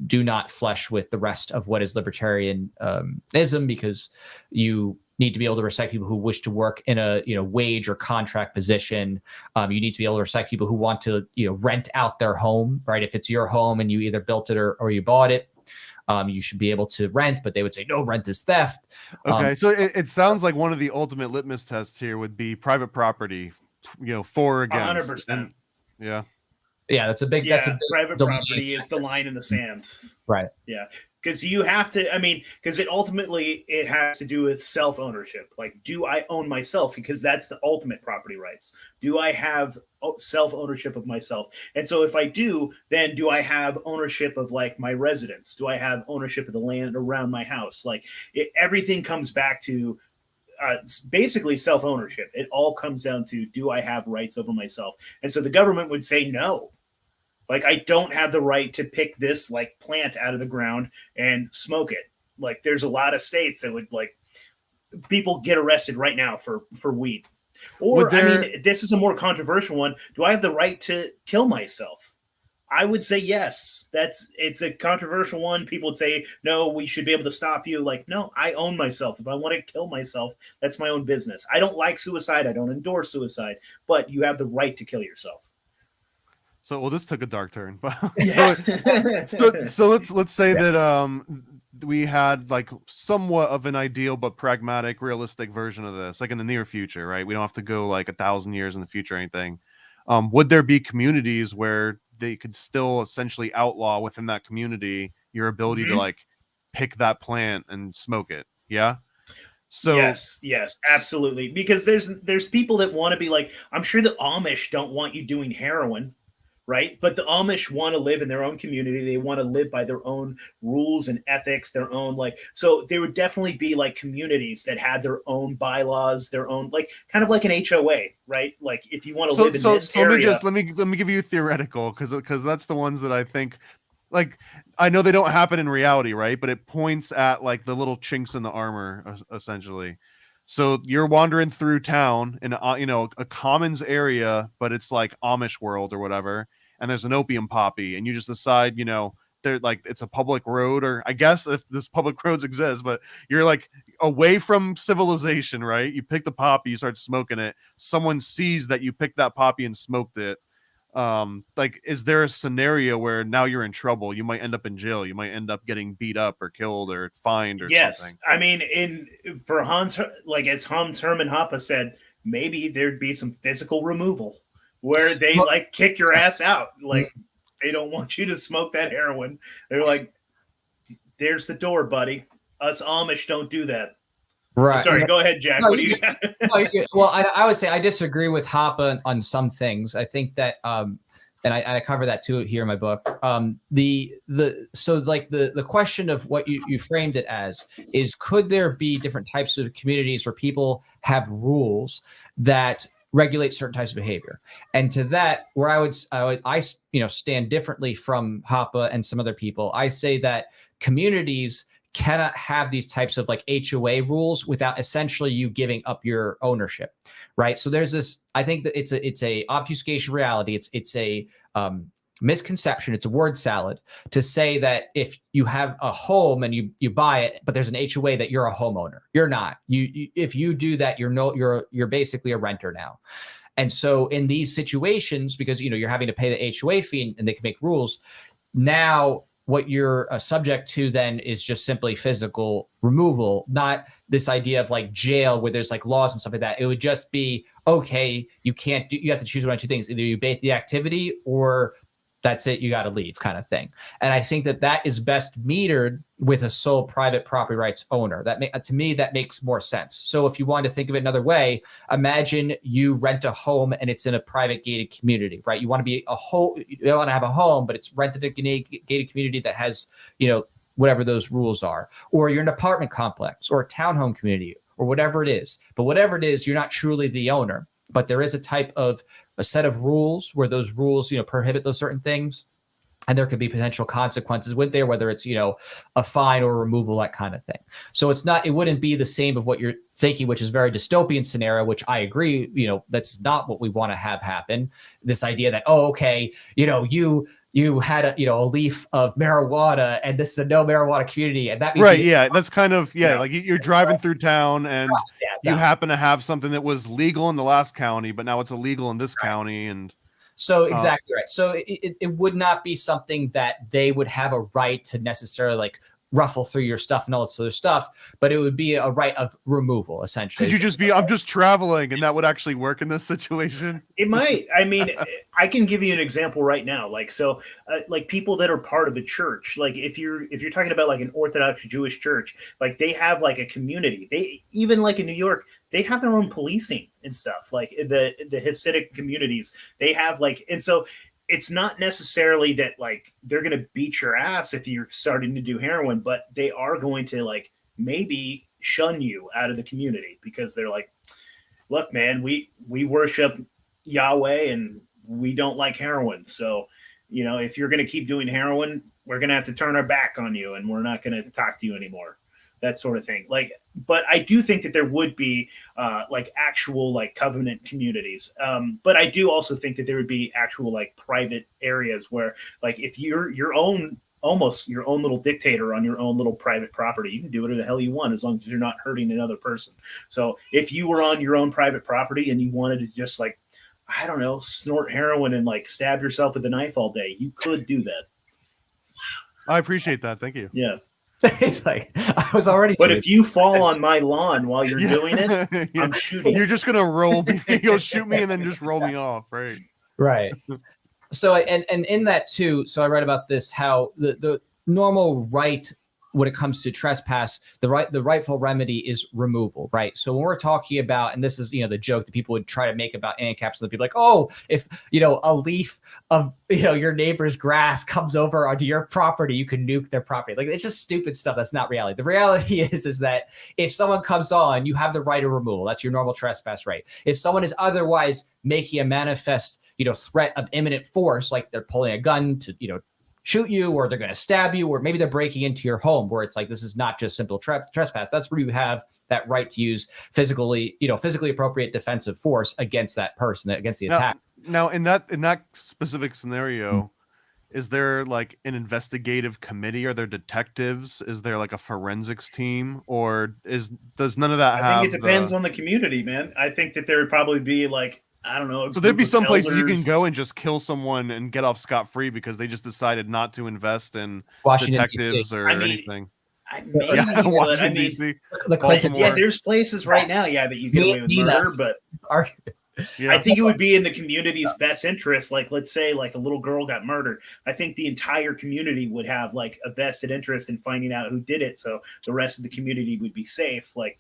do not flesh with the rest of what is libertarianism, because you need to be able to respect people who wish to work in a wage or contract position. You need to be able to respect people who want to rent out their home, right? If it's your home and you either built it or you bought it, you should be able to rent. But they would say no, rent is theft. Okay, so it sounds like one of the ultimate litmus tests here would be private property, for or against. 100%. Yeah. Yeah, that's a big. Private property is the line in the sand, right? Yeah, because you have to. Because it has to do with self ownership. Like, do I own myself? Because that's the ultimate property rights. Do I have self ownership of myself? And so, if I do, then do I have ownership of like my residence? Do I have ownership of the land around my house? Like, everything comes back to. Basically self-ownership. It all comes down to, do I have rights over myself? And so the government would say no. Like, I don't have the right to pick this like plant out of the ground and smoke it. Like, there's a lot of states that would, like, people get arrested right now for weed. Or this is a more controversial one. Do I have the right to kill myself? I would say yes. It's a controversial one. People would say, no, we should be able to stop you. Like, no, I own myself. If I want to kill myself, that's my own business. I don't like suicide. I don't endorse suicide, but you have the right to kill yourself. So, well, this took a dark turn, but Yeah. so let's say that we had like somewhat of an ideal but pragmatic, realistic version of this, like in the near future, right? We don't have to go like 1,000 years in the future or anything. Would there be communities where they could still essentially outlaw within that community your ability to like pick that plant and smoke it? Yeah. So yes, absolutely. Because there's people that want to be like, I'm sure the Amish don't want you doing heroin, right? But the Amish want to live in their own community. They want to live by their own rules and ethics, their own, like, so there would definitely be like communities that had their own bylaws, their own, like, kind of like an HOA, right? Like, if you want to live in this area. Let me give you a theoretical, because that's the ones that I think, like, I know they don't happen in reality, right? But it points at like the little chinks in the armor, essentially. So you're wandering through town in a commons area, but it's like Amish world or whatever, and there's an opium poppy, and you just decide, they're like, it's a public road, or I guess if this public roads exist, but you're like away from civilization, right? You pick the poppy, you start smoking it. Someone sees that you picked that poppy and smoked it. Like, is there a scenario where now you're in trouble? You might end up in jail. You might end up getting beat up or killed or fined or something. I mean, as Hans Hermann Hoppe said, maybe there'd be some physical removal where they like kick your ass out. Like, they don't want you to smoke that heroin. They're like, there's the door, buddy. Us Amish don't do that. Right. Sorry, go ahead, Jack. No, what do you got? Well, I would say I disagree with Hoppe on some things. I think that and I cover that too here in my book. So like the question of what you framed it as is, could there be different types of communities where people have rules that regulate certain types of behavior? And to that, where I stand differently from Hoppe and some other people. I say that communities cannot have these types of like HOA rules without essentially you giving up your ownership, right? So there's this, I think that it's a obfuscation reality. It's a misconception. It's a word salad to say that if you have a home and you buy it, but there's an HOA, that you're a homeowner. You're not. You if you do that, you're basically a renter now. And so in these situations, because you're having to pay the HOA fee and they can make rules, now what you're subject to then is just simply physical removal, not this idea of like jail where there's like laws and stuff like that. It would just be, okay, you have to choose one of two things. Either you bait the activity or that's it, you got to leave, kind of thing. And I think that is best metered with a sole private property rights owner. To me, that makes more sense. So if you want to think of it another way, imagine you rent a home and it's in a private gated community, right? You want to have a home, but it's rented in a gated community that has, whatever those rules are. Or you're an apartment complex or a townhome community or whatever it is. But whatever it is, you're not truly the owner. But there is a set of rules where those rules, prohibit those certain things. And there could be potential consequences with there, whether it's, a fine or removal, that kind of thing. So it wouldn't be the same of what you're thinking, which is very dystopian scenario, which I agree, that's not what we want to have happen. This idea that, you had a leaf of marijuana and this is a no marijuana community. And that means right. Yeah. That's kind of, like you're driving through town and you happen to have something that was legal in the last county, but now it's illegal in this county. And so exactly right. So it would not be something that they would have a right to necessarily like ruffle through your stuff and all this other stuff, but it would be a right of removal, essentially. Could you just be, I'm just traveling, and that would actually work in this situation? It might. I mean, I can give you an example right now. Like, so, like people that are part of a church, like if you're talking about like an Orthodox Jewish church, like they have like a community. They even like in New York, they have their own policing and stuff. Like the Hasidic communities, they have like, and so it's not necessarily that like they're going to beat your ass if you're starting to do heroin, but they are going to like maybe shun you out of the community because they're like, look, man, we worship Yahweh and we don't like heroin. So, if you're going to keep doing heroin, we're going to have to turn our back on you and we're not going to talk to you anymore. That sort of thing. Like, but I do think that there would be like actual like covenant communities. But I do also think that there would be actual like private areas where like if you're almost your own little dictator on your own little private property, you can do whatever the hell you want as long as you're not hurting another person. So if you were on your own private property and you wanted to just like, I don't know, snort heroin and like stab yourself with a knife all day, you could do that. I appreciate that. Thank you. Yeah. It's like I was already. But if you fall on my lawn while you're doing it, I'm shooting. You're just gonna roll me. You'll shoot me and then just roll me off, right? Right. So and in that too. So I read about this how the normal right when it comes to trespass, the rightful remedy is removal, right? So when we're talking about, and this is the joke that people would try to make about ANCAPs, and people like, oh, if a leaf of your neighbor's grass comes over onto your property, you can nuke their property. Like, it's just stupid stuff. That's not reality. The reality is that if someone comes on, you have the right of removal. That's your normal trespass right. If someone is otherwise making a manifest threat of imminent force, like they're pulling a gun to shoot you, or they're going to stab you, or maybe they're breaking into your home, where it's like, this is not just simple trespass. That's where you have that right to use physically appropriate defensive force against that person, against the attack. Now, in that specific scenario, is there like an investigative committee? Are there detectives? Is there like a forensics team, or does none of that have? I think it depends on the community, man. I think that there would probably be like, I don't know. So there'd be some places you can go and just kill someone and get off scot-free because they just decided not to invest in Washington, detectives or anything. Washington, D.C. There's places right now, that you get away with murder, but I think it would be in the community's best interest. Like, let's say like a little girl got murdered. I think the entire community would have like a vested interest in finding out who did it, so the rest of the community would be safe. Like,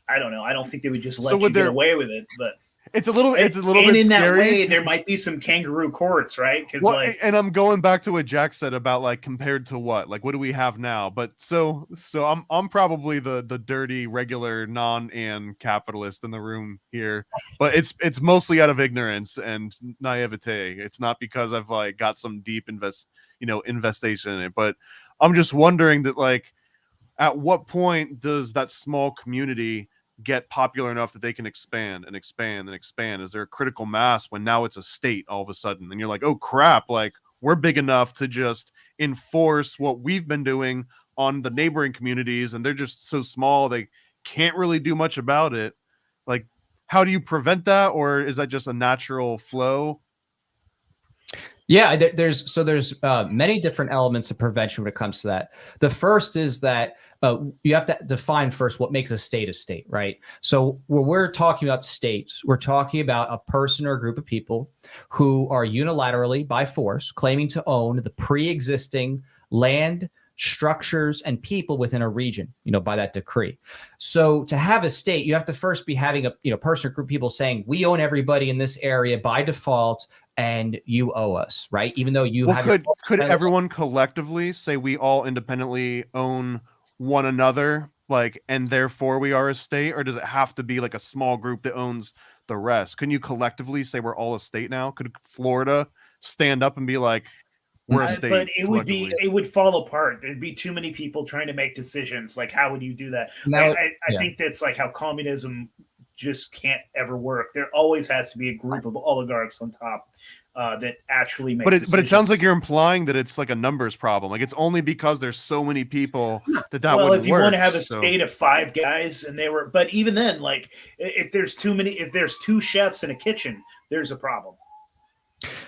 I don't know. I don't think they would just let you get away with it, but. it's a little and bit in that scary. way, there might be some kangaroo courts, right? Because Well, and I'm going back to what Jack said about like compared to what do we have now? But so I'm probably the dirty regular non-and capitalist in the room here, but it's mostly out of ignorance and naivete. It's not because I've like got some deep investation in it, but I'm just wondering that like at what point does that small community get popular enough that they can expand and expand and expand? Is there a critical mass when now it's a state all of a sudden and you're like, oh crap, like we're big enough to just enforce what we've been doing on the neighboring communities and they're just so small they can't really do much about it? Like, how do you prevent that, or is that just a natural flow? Yeah, there's many different elements of prevention when it comes to that. The first is that you have to define first what makes a state, right? So when we're talking about states, we're talking about a person or a group of people who are unilaterally, by force, claiming to own the pre-existing land, structures, and people within a region, by that decree. So to have a state, you have to first be having a person or group of people saying, we own everybody in this area by default, and you owe us, right? Even though you have could everyone collectively say we all independently own one another, like, and therefore we are a state, or does it have to be like a small group that owns the rest? Can you collectively say we're all a state now? Could Florida stand up and be like, we're a state? But it would fall apart. There'd be too many people trying to make decisions. Like, how would you do that? I think that's like how communism just can't ever work. There always has to be a group of oligarchs on top that actually make decisions. But it sounds like you're implying that it's like a numbers problem. Like it's only because there's so many people that well, wouldn't if you work, want to have a state of 5 guys and but even then, like if there's 2 chefs in a kitchen, there's a problem.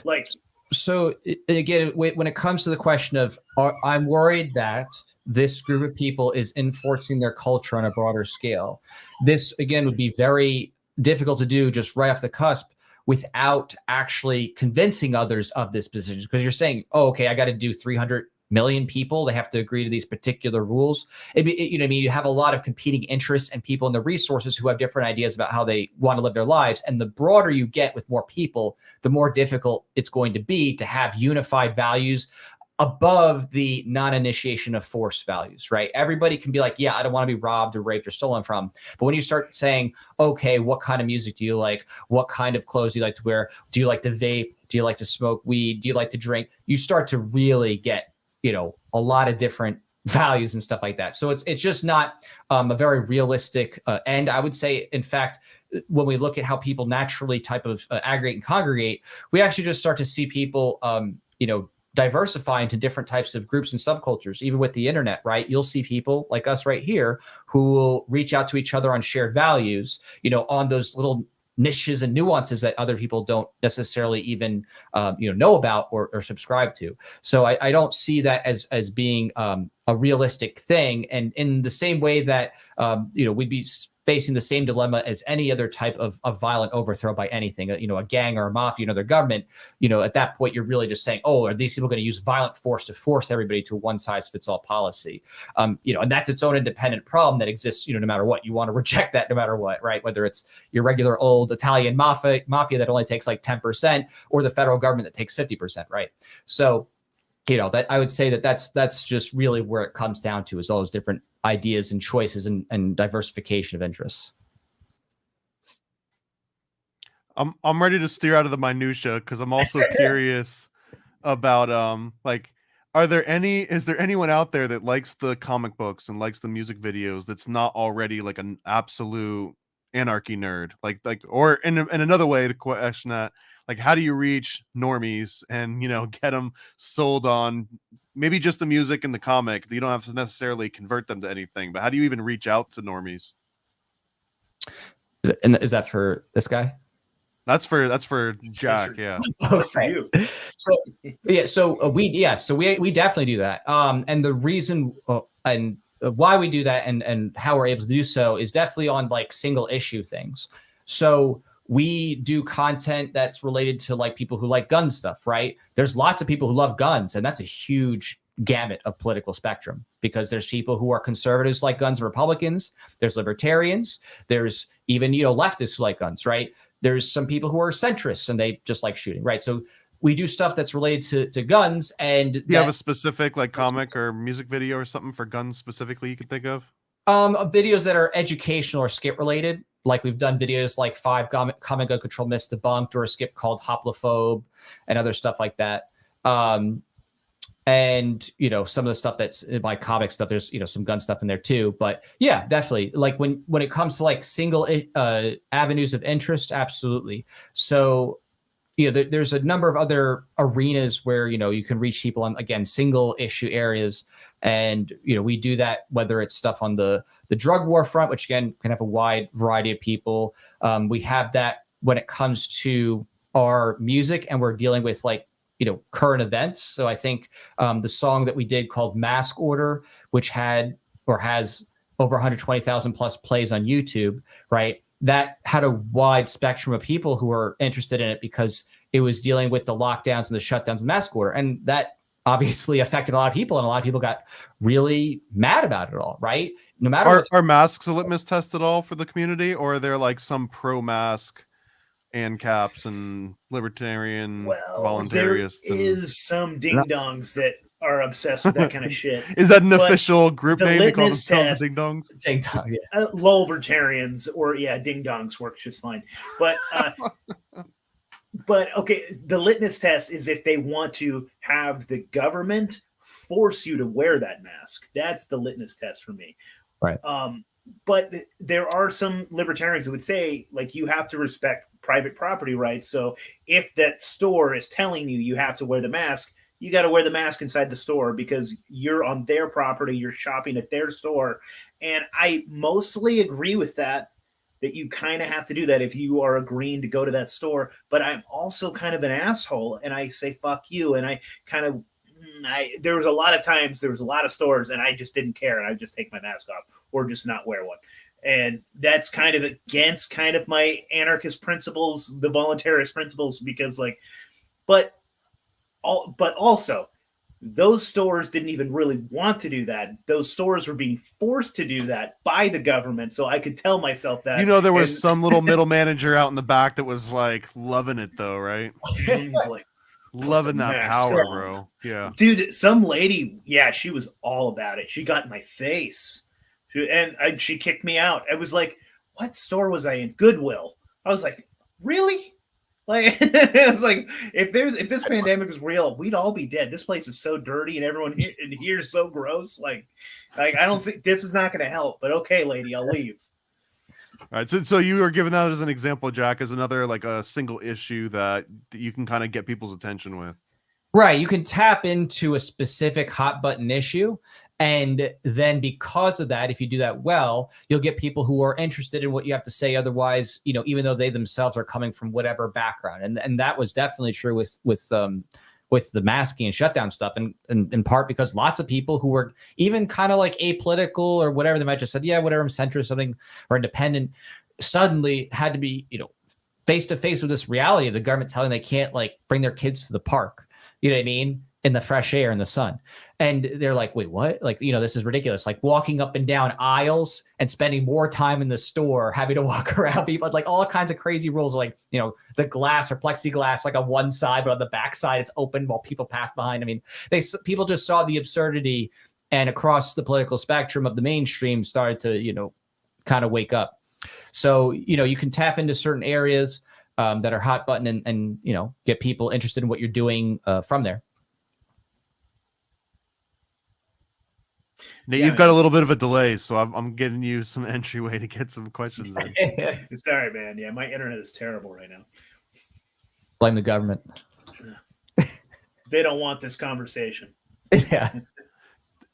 Like, so again, when it comes to the question of, I'm worried that this group of people is enforcing their culture on a broader scale. This, again, would be very difficult to do just right off the cusp without actually convincing others of this position. Because you're saying, oh, okay, I got to do 300 million people. They have to agree to these particular rules. You have a lot of competing interests and people in the resources who have different ideas about how they want to live their lives. And the broader you get with more people, the more difficult it's going to be to have unified values above the non-initiation of force values, right? Everybody can be like, yeah, I don't want to be robbed or raped or stolen from. But when you start saying, okay, what kind of music do you like? What kind of clothes do you like to wear? Do you like to vape? Do you like to smoke weed? Do you like to drink? You start to really get, a lot of different values and stuff like that. So it's just not a very realistic end. I would say, in fact, when we look at how people naturally type of aggregate and congregate, we actually just start to see people, diversify into different types of groups and subcultures. Even with the internet, right? You'll see people like us right here who will reach out to each other on shared values, on those little niches and nuances that other people don't necessarily even know about or subscribe to. So I don't see that as being a realistic thing. And in the same way that we'd be facing the same dilemma as any other type of violent overthrow by anything, a gang or a mafia, another government, at that point, you're really just saying, oh, are these people going to use violent force to force everybody to a one size fits all policy? And that's its own independent problem that exists, no matter what. You want to reject that no matter what, right? Whether it's your regular old Italian mafia that only takes like 10% or the federal government that takes 50%, right? So, that I would say that's just really where it comes down to, is all those different ideas and choices and diversification of interests. I'm ready to steer out of the minutia because I'm also curious about is there anyone out there that likes the comic books and likes the music videos that's not already like an absolute anarchy nerd? Or in another way to question that, like, how do you reach normies and get them sold on maybe just the music and the comic? You don't have to necessarily convert them to anything, but how do you even reach out to normies? Is that for this guy? That's for Jack. Yeah. That's for you. So we definitely do that. And the reason and why we do that and how we're able to do so is definitely on like single issue things. So we do content that's related to like people who like gun stuff, right? There's lots of people who love guns, and that's a huge gamut of political spectrum, because there's people who are conservatives like guns, Republicans, there's libertarians, there's even, leftists who like guns, right? there's some people who are centrists and they just like shooting, right? So we do stuff that's related to guns. And Do you have a specific like comic or music video or something for guns specifically you could think of? Videos that are educational or skit related. Like we've done videos like 5 common gun control myths debunked, or a skit called Hoplophobe, and other stuff like that. And some of the stuff that's in my comic stuff, there's some gun stuff in there too. But yeah, definitely. Like when it comes to like single avenues of interest, absolutely. So there's a number of other arenas where you can reach people on, again, single issue areas, and we do that whether it's stuff on the drug war front, which again can have a wide variety of people. We have that when it comes to our music, and we're dealing with like current events. So I think the song that we did called Mask Order, which had or has over 120,000 plus plays on YouTube, right? That had a wide spectrum of people who were interested in it because it was dealing with the lockdowns and the shutdowns and mask order. And that obviously affected a lot of people, and a lot of people got really mad about it all, right? No matter are masks a litmus test at all for the community, or are there like some pro-mask ANCAPs and libertarian voluntarists? There is some ding-dongs that are obsessed with that kind of shit. Is that an official group name? They call themselves test, ding-dongs? Ding-dong, yeah. Lolbertarians, or ding-dongs works just fine. But but okay, the litmus test is if they want to have the government force you to wear that mask. That's the litmus test for me. Right. But there are some libertarians that would say, like, you have to respect private property rights. So if that store is telling you have to wear the mask, you got to wear the mask inside the store because you're on their property, you're shopping at their store. And I mostly agree with that you kind of have to do that if you are agreeing to go to that store. But I'm also kind of an asshole, and I say, fuck you. And I kind of, there was a lot of times, there was a lot of stores, and I just didn't care. And I just take my mask off or just not wear one. And that's kind of against kind of my anarchist principles, the voluntarist principles, because but also those stores didn't even really want to do that. Those stores were being forced to do that by the government. So I could tell myself that. There was some little middle manager out in the back that was like loving it though, right? He's like, loving that power, bro. Yeah. Dude, some lady, she was all about it. She got in my face. She kicked me out. I was like, what store was I in? Goodwill. I was like, really? Like, I was like, if this pandemic was real, we'd all be dead. This place is so dirty, and everyone here is so gross. Like I don't think this is not going to help. But okay, lady, I'll leave. All right, so you were giving that as an example, Jack, as another like a single issue that you can kind of get people's attention with. Right, you can tap into a specific hot button issue. And then because of that, if you do that well, you'll get people who are interested in what you have to say. Otherwise, even though they themselves are coming from whatever background. And that was definitely true with the masking and shutdown stuff. And in part because lots of people who were even kind of like apolitical or whatever, they might just said, yeah, whatever, I'm centrist, something, or independent, suddenly had to be, face to face with this reality of the government telling them they can't like bring their kids to the park. You know what I mean? In the fresh air, in the sun. And they're like, wait, what? Like, this is ridiculous. Like walking up and down aisles and spending more time in the store, having to walk around people, like all kinds of crazy rules, like, the glass or plexiglass, like on one side, but on the back side, it's open while people pass behind. I mean, people just saw the absurdity, and across the political spectrum of the mainstream started to, kind of wake up. So, you can tap into certain areas that are hot button and get people interested in what you're doing from there. Nate, you've got a little bit of a delay, so I'm getting you some entryway to get some questions in. Sorry, man. Yeah, my internet is terrible right now. Blame the government. They don't want this conversation. Yeah.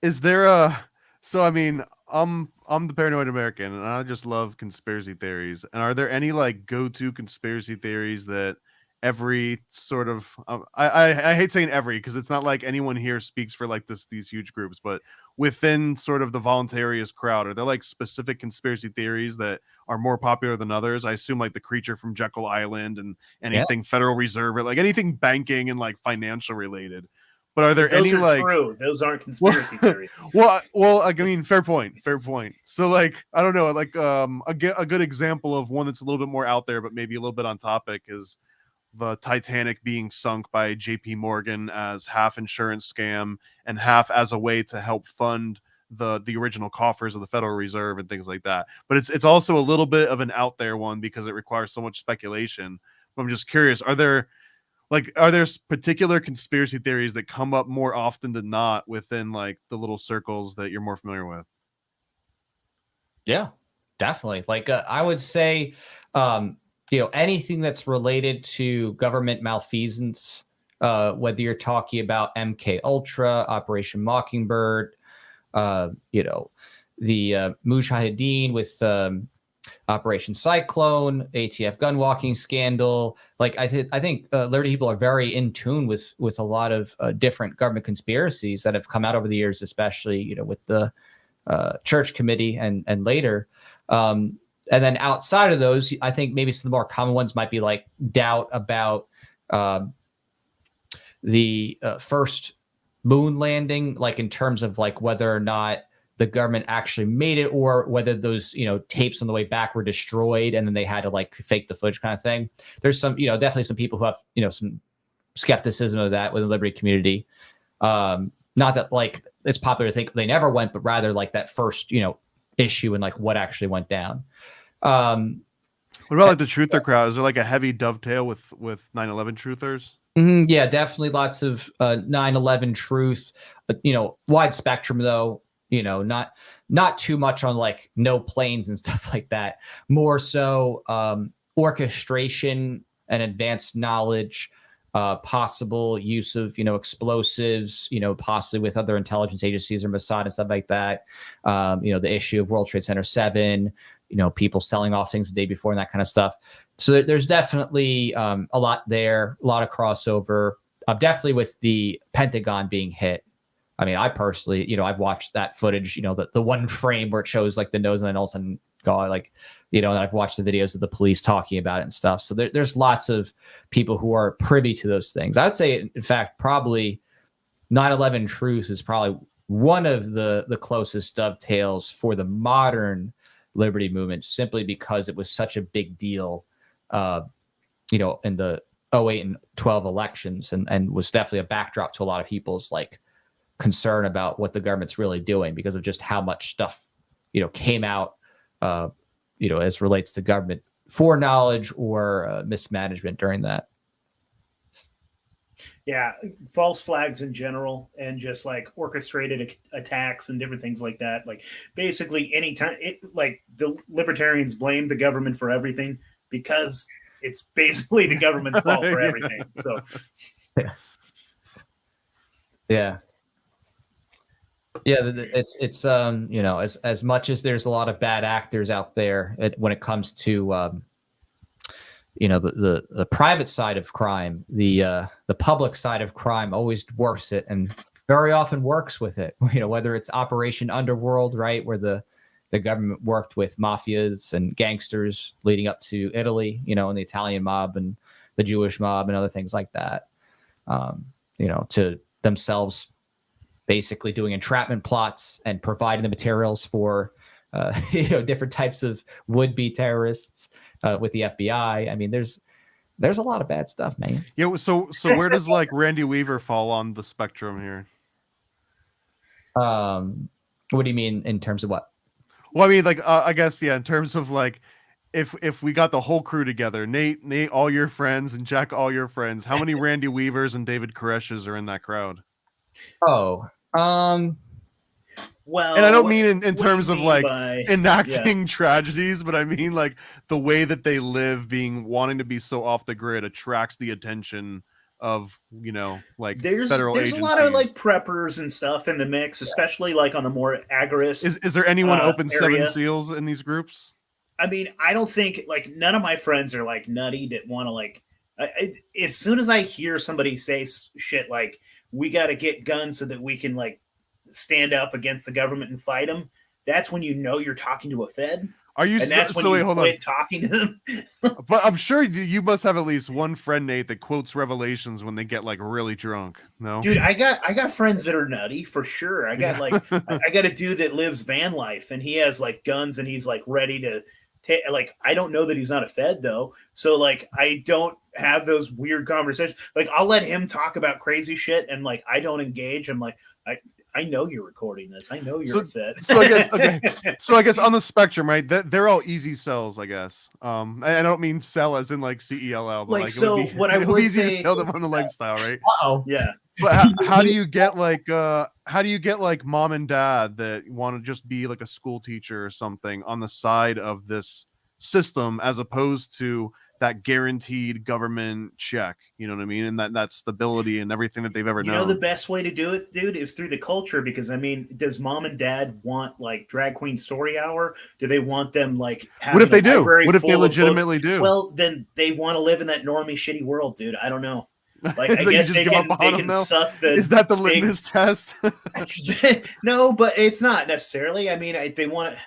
Is there so I mean, I'm the paranoid American, and I just love conspiracy theories. And are there any like go-to conspiracy theories that every sort of I hate saying every, because it's not like anyone here speaks for like these huge groups, but within sort of the voluntarist crowd, are there like specific conspiracy theories that are more popular than others? I assume like the creature from Jekyll Island and anything Federal Reserve, or like anything banking and like financial related. But are there 'Cause those any are like true. Those aren't conspiracy theories. well, I mean, fair point. So, like, I don't know, like, a good example of one that's a little bit more out there, but maybe a little bit on topic is the Titanic being sunk by J.P. Morgan as half insurance scam and half as a way to help fund the original coffers of the Federal Reserve and things like that. But it's also a little bit of an out there one because it requires so much speculation. But I'm just curious, are there particular conspiracy theories that come up more often than not within like the little circles that you're more familiar with? Yeah, definitely. Like I would say, anything that's related to government malfeasance, whether you're talking about MK Ultra, Operation Mockingbird, the Mujahideen with Operation Cyclone, ATF gun walking scandal. Like I think Liberty people are very in tune with a lot of different government conspiracies that have come out over the years, especially with the Church Committee and later. And then outside of those, I think maybe some of the more common ones might be like doubt about the first moon landing, like in terms of like whether or not the government actually made it, or whether those tapes on the way back were destroyed and then they had to like fake the footage kind of thing. There's some definitely some people who have some skepticism of that within the Liberty community. Not that like it's popular to think they never went, but rather like that first issue and like what actually went down. What about like the truther crowd? Is there like a heavy dovetail with 9/11 truthers? Yeah, definitely lots of 9/11 truth. Wide spectrum though. Not too much on like no planes and stuff like that. More so orchestration and advanced knowledge, possible use of explosives, possibly with other intelligence agencies or Mossad and stuff like that. The issue of World Trade Center 7. People selling off things the day before and that kind of stuff. So there's definitely a lot there, a lot of crossover. Definitely with the Pentagon being hit. I mean, I personally, I've watched that footage, the one frame where it shows like the nose and then all of a sudden go like, and I've watched the videos of the police talking about it and stuff. So there's lots of people who are privy to those things. I would say, in fact, probably 9/11 truth is probably one of the closest dovetails for the modern Liberty movement, simply because it was such a big deal, in the 08 and 12 elections, and was definitely a backdrop to a lot of people's like concern about what the government's really doing because of just how much stuff, came out, as relates to government foreknowledge or mismanagement during that. Yeah, false flags in general, and just like orchestrated attacks and different things like that. Like basically, anytime like the libertarians blame the government for everything because it's basically the government's fault for everything. So, yeah. It's as much as there's a lot of bad actors out there when it comes to the private side of crime, the public side of crime always dwarfs it and very often works with it. Whether it's Operation Underworld, right, where the government worked with mafias and gangsters leading up to Italy, and the Italian mob and the Jewish mob and other things like that, to themselves basically doing entrapment plots and providing the materials for different types of would-be terrorists with the FBI. I mean, there's a lot of bad stuff, man. Yeah. So where does like Randy Weaver fall on the spectrum here? What do you mean in terms of what? Well, I mean, like I guess in terms of like if we got the whole crew together, Nate, all your friends, and Jack, all your friends, how many Randy Weavers and David Koresh's are in that crowd? Oh, well, and I don't mean in terms of like by enacting tragedies, but I mean like the way that they live, wanting to be so off the grid, attracts the attention of like federal there's agencies. a lot of like preppers and stuff in the mix, especially like on the more agorist. Is there anyone open area. 7 seals in these groups? I mean, I don't think like none of my friends are like nutty that want to like. As soon as I hear somebody say shit like we got to get guns so that we can like stand up against the government and fight them, that's when you're talking to a Fed. Are you And that's when so? Wait, you hold on. quit talking to them. But I'm sure you must have at least one friend, Nate, that quotes Revelations when they get like really drunk. No, Dude, I got friends that are nutty for sure. I got like I got a dude that lives van life, and he has like guns, and he's like ready to take. Like, I don't know that he's not a Fed though, so like I don't have those weird conversations. Like, I'll let him talk about crazy shit, and like I don't engage. I'm like, I know you're recording this. I know you're a Fed. So I guess okay. So I guess on the spectrum, right? They're all easy sells, I guess. I don't mean sell as in like CELL, but Like, like so what I it would would be easy to say sell them on the lifestyle, right? Oh, yeah. But how do you get like mom and dad that want to just be like a school teacher or something on the side of this system as opposed to that guaranteed government check, you know what I mean? And that stability and everything that they've ever You known. know, the best way to do it, dude, is through the culture. Because I mean, does mom and dad want like drag queen story hour? Do they want them like What if they do? library What if they full of legitimately books? do? Well, then they want to live in that normie shitty world, dude. I don't know. Like, I So you guess just they give up can on them they can now? suck the Is that the big- litmus test? No, but it's not necessarily. I mean, they want to.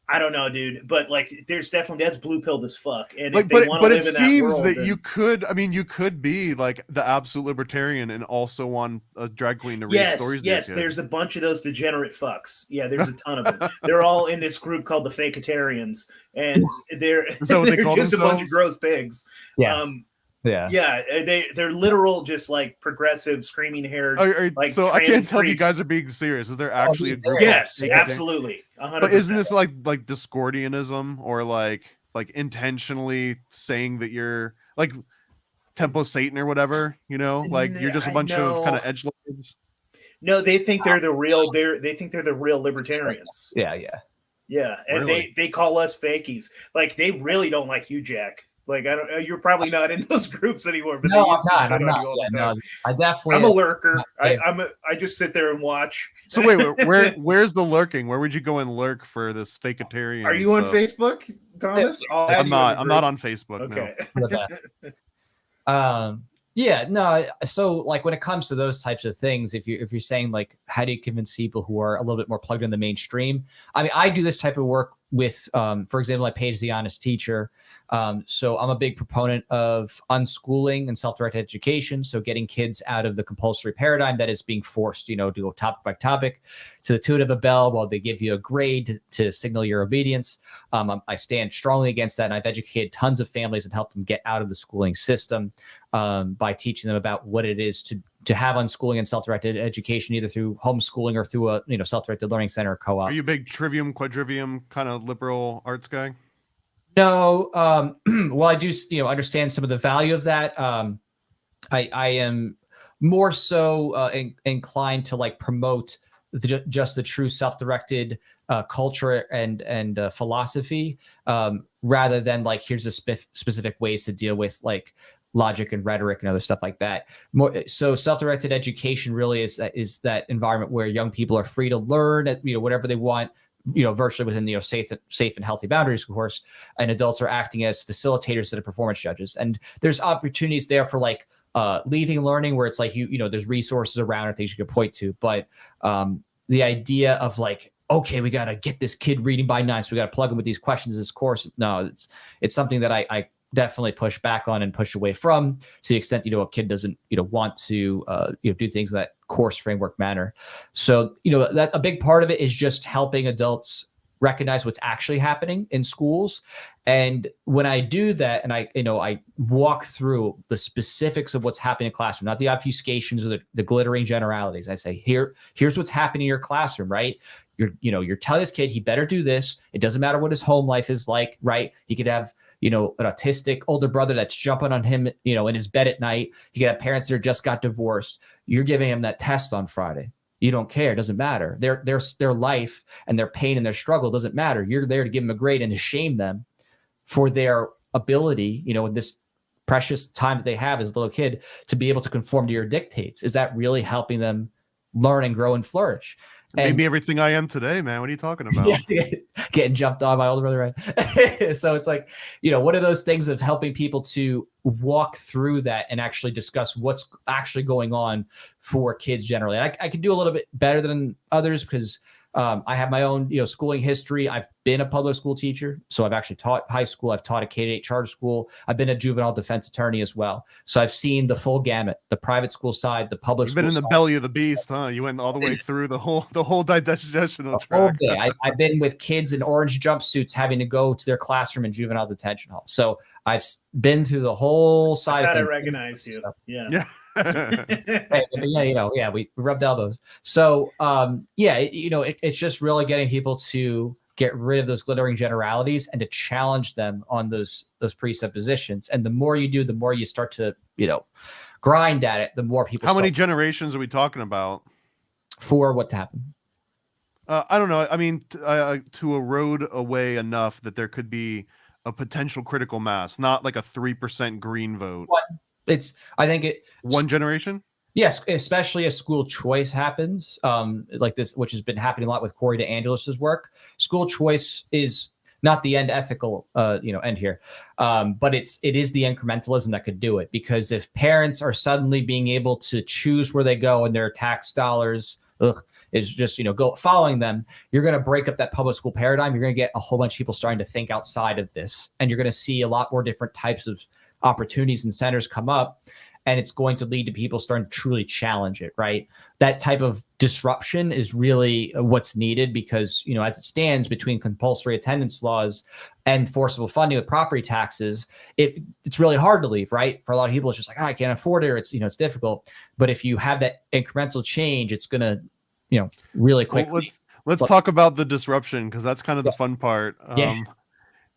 I don't know, dude, but like, there's definitely that's blue pilled as fuck. And Like, if they want to but live it in that seems world, that then, you could. I mean, you could be like the absolute libertarian and also want a drag queen to read yes, stories. yes, to your kid. there's a bunch of those degenerate fucks. Yeah, there's a ton of them. They're all in this group called the Faketarians, and they're Is that what they they're call just a bunch themselves? of gross pigs. yes. Yeah. Yeah, they're literal, just like progressive, screaming haired. Like, so I can't tell if you freaks. guys are being serious. Is there actually a being group? serious. Yes, of absolutely, 100%. But isn't this like Discordianism or like intentionally saying that you're like Temple of Satan or whatever? You know, like you're just a bunch of kind of edgelords. No, they think they're the real. They think they're the real libertarians. Yeah. Yeah, and Really? they call us fakies. Like, they really don't like you, Jack. Like, I don't. You're probably not in those groups anymore. But No, they used to I'm shit not. on you all the time. No, I definitely. I'm a lurker. Yeah. I just sit there and watch. So wait, where's the lurking? Where would you go and lurk for this faketarian? Are you on stuff? Facebook, Thomas? I'll add I'm you in not. the I'm group. not on Facebook. Okay. The best. Yeah, no. So like when it comes to those types of things, if you're saying like, how do you convince people who are a little bit more plugged in the mainstream? I mean, I do this type of work with, for example, I Paige the Honest Teacher. So I'm a big proponent of unschooling and self-directed education. So getting kids out of the compulsory paradigm that is being forced, to go topic by topic to the tune of a bell while they give you a grade to signal your obedience. I stand strongly against that. And I've educated tons of families and helped them get out of the schooling system by teaching them about what it is to have unschooling and self-directed education, either through homeschooling or through a self-directed learning center or co-op. Are you a big trivium, quadrivium kind of liberal arts guy? No, well, I do, understand some of the value of that. I am more so inclined to like promote just the true self-directed culture and philosophy, rather than like here's the specific ways to deal with like logic and rhetoric and other stuff like that. More so, self-directed education really is that environment where young people are free to learn, whatever they want, virtually within safe and healthy boundaries, of course, and adults are acting as facilitators to the performance judges. And there's opportunities there for like leaving learning where it's like there's resources around or things you can point to. But the idea of like, okay, we got to get this kid reading by 9, so we got to plug him with these questions this course. No, it's something that I definitely push back on and push away from, to the extent a kid doesn't want to do things in that course framework manner. So that a big part of it is just helping adults recognize what's actually happening in schools. And when I do that, and I walk through the specifics of what's happening in classroom, not the obfuscations or the glittering generalities. I say, here's what's happening in your classroom, right? You're telling this kid he better do this. It doesn't matter what his home life is like, right? He could have an autistic older brother that's jumping on him, in his bed at night. He could have parents that just got divorced. You're giving him that test on Friday. You don't care. It doesn't matter. Their life and their pain and their struggle doesn't matter. You're there to give them a grade and to shame them for their ability, in this precious time that they have as a little kid, to be able to conform to your dictates. Is that really helping them learn and grow and flourish? Made me everything I am today, man. What are you talking about? Getting jumped on by older brother, right? So it's like, what are those things of helping people to walk through that and actually discuss what's actually going on for kids generally? I can do a little bit better than others because I have my own, schooling history. I've been a public school teacher, so I've actually taught high school. I've taught a K-8 charter school. I've been a juvenile defense attorney as well. So I've seen the full gamut: the private school side, the public You've school been in the side. belly of the beast, huh? You went all the way through the whole digestional Whole tract. day. I've been with kids in orange jumpsuits having to go to their classroom in juvenile detention hall. So I've been through the whole side I of things. recognize you. Yeah. Yeah. Hey, yeah, we rubbed elbows. So, it's just really getting people to get rid of those glittering generalities and to challenge them on those presuppositions. And the more you do, the more you start to, grind at it, the more people. How many generations are we talking about? For what to happen? I don't know. I mean, to erode away enough that there could be a potential critical mass, not like a 3% green vote. One generation. Yes, especially if school choice happens, like this, which has been happening a lot with Corey DeAngelis's work. School choice is not the ethical end here, but it is the incrementalism that could do it. Because if parents are suddenly being able to choose where they go and their tax dollars is just go following them, you're going to break up that public school paradigm. You're going to get a whole bunch of people starting to think outside of this, and you're going to see a lot more different types of opportunities and centers come up. And it's going to lead to people starting to truly challenge it, right? That type of disruption is really what's needed, because, as it stands between compulsory attendance laws and forcible funding with property taxes, it's really hard to leave, right? For a lot of people, it's just like, I can't afford it, or it's, it's difficult. But if you have that incremental change, it's going to, really quickly. Well, let's talk about the disruption, because that's kind of the fun part. Yeah.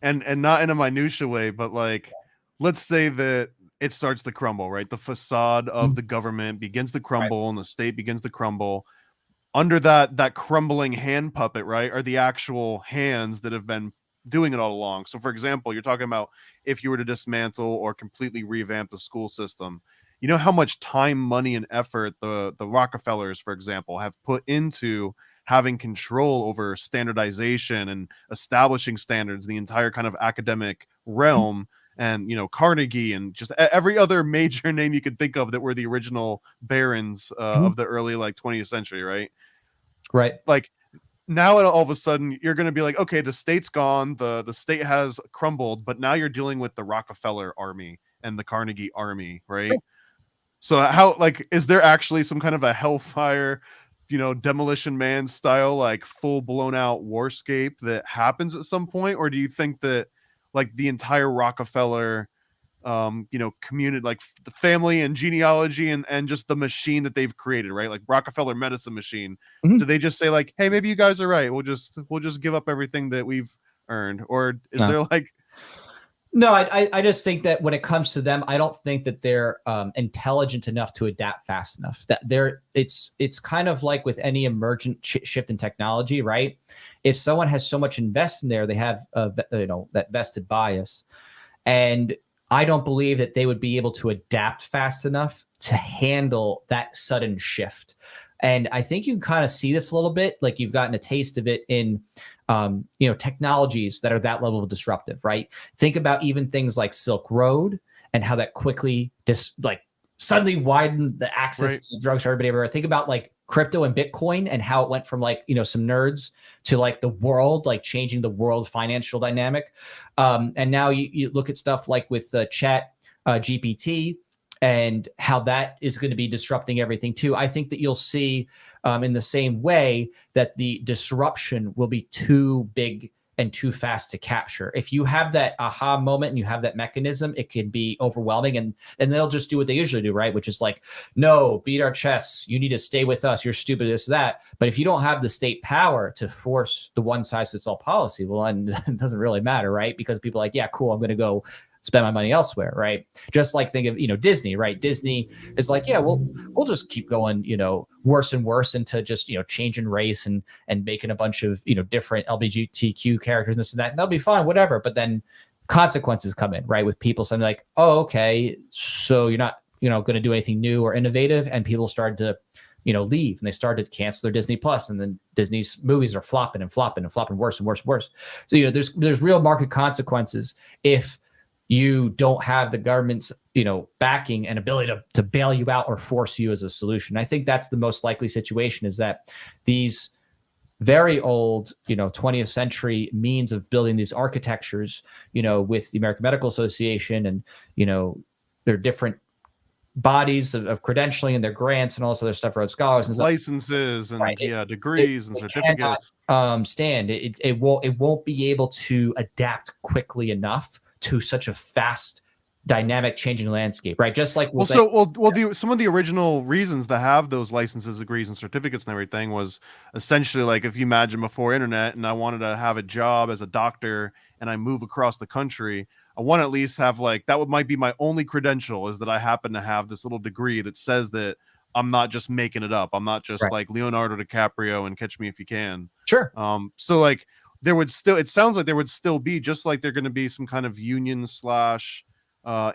And not in a minutia way, but like, let's say that it starts to crumble, right? The facade of the government begins to crumble, and the state begins to crumble. Under that crumbling hand puppet, right, are the actual hands that have been doing it all along. So, for example, you're talking about if you were to dismantle or completely revamp the school system, you know how much time, money, and effort the Rockefellers, for example, have put into having control over standardization and establishing standards, the entire kind of academic realm. And, Carnegie and just every other major name you could think of that were the original barons of the early 20th century, right? Right. Like, now all of a sudden you're going to be like, okay, the state's gone, the state has crumbled, but now you're dealing with the Rockefeller army and the Carnegie army, right? So how, is there actually some kind of a hellfire, Demolition Man style, full blown out warscape that happens at some point? Or do you think that the entire Rockefeller, community, the family and genealogy and just the machine that they've created, right? Like Rockefeller medicine machine. Do they just say hey, maybe you guys are right. We'll just give up everything that we've earned? Or is there No, I just think that when it comes to them, I don't think that they're intelligent enough to adapt fast enough. That it's kind of like with any emergent shift in technology, right? If someone has so much invested in there, they have that vested bias, and I don't believe that they would be able to adapt fast enough to handle that sudden shift. And I think you can kind of see this a little bit, like you've gotten a taste of it in technologies that are that level of disruptive, right? Think about even things like Silk Road and how that quickly suddenly widened the access to drugs for everybody everywhere. Think about crypto and Bitcoin and how it went from some nerds to the world, changing the world financial dynamic. And now you look at stuff with Chat GPT and how that is going to be disrupting everything too. I think that you'll see in the same way that the disruption will be too big and too fast to capture. If you have that aha moment and you have that mechanism, it can be overwhelming, and they'll just do what they usually do, right? Which is no, beat our chests. You need to stay with us. You're stupid, this, that. But if you don't have the state power to force the one size fits all policy, well, then it doesn't really matter, right? Because people are yeah, cool, I'm going to go spend my money elsewhere, right? Just think of Disney, right? Disney is yeah, we'll just keep going worse and worse into just changing race and making a bunch of different LGBTQ characters and this and that, and that'll be fine, whatever. But then consequences come in, right? With people saying oh, okay, so you're not going to do anything new or innovative, and people started to leave, and they started to cancel their Disney Plus, and then Disney's movies are flopping and flopping and flopping worse and worse and worse. So there's real market consequences if you don't have the government's, backing and ability to bail you out or force you as a solution. I think that's the most likely situation, is that these very old, 20th century means of building these architectures, with the American Medical Association and, their different bodies of credentialing and their grants and all this other stuff for scholars and stuff. Licenses and Right. degrees and certificates. Stand it won't be able to adapt quickly enough to such a fast, dynamic, changing landscape, right? Just like some of the original reasons to have those licenses, degrees, and certificates and everything was essentially like, if you imagine before internet and I wanted to have a job as a doctor and I move across the country, I want to at least have might be my only credential, is that I happen to have this little degree that says that I'm not just making it up. I'm not just like Leonardo DiCaprio and Catch Me If You Can. Sure. So like it sounds like there would still be, just like they're going to be some kind of union /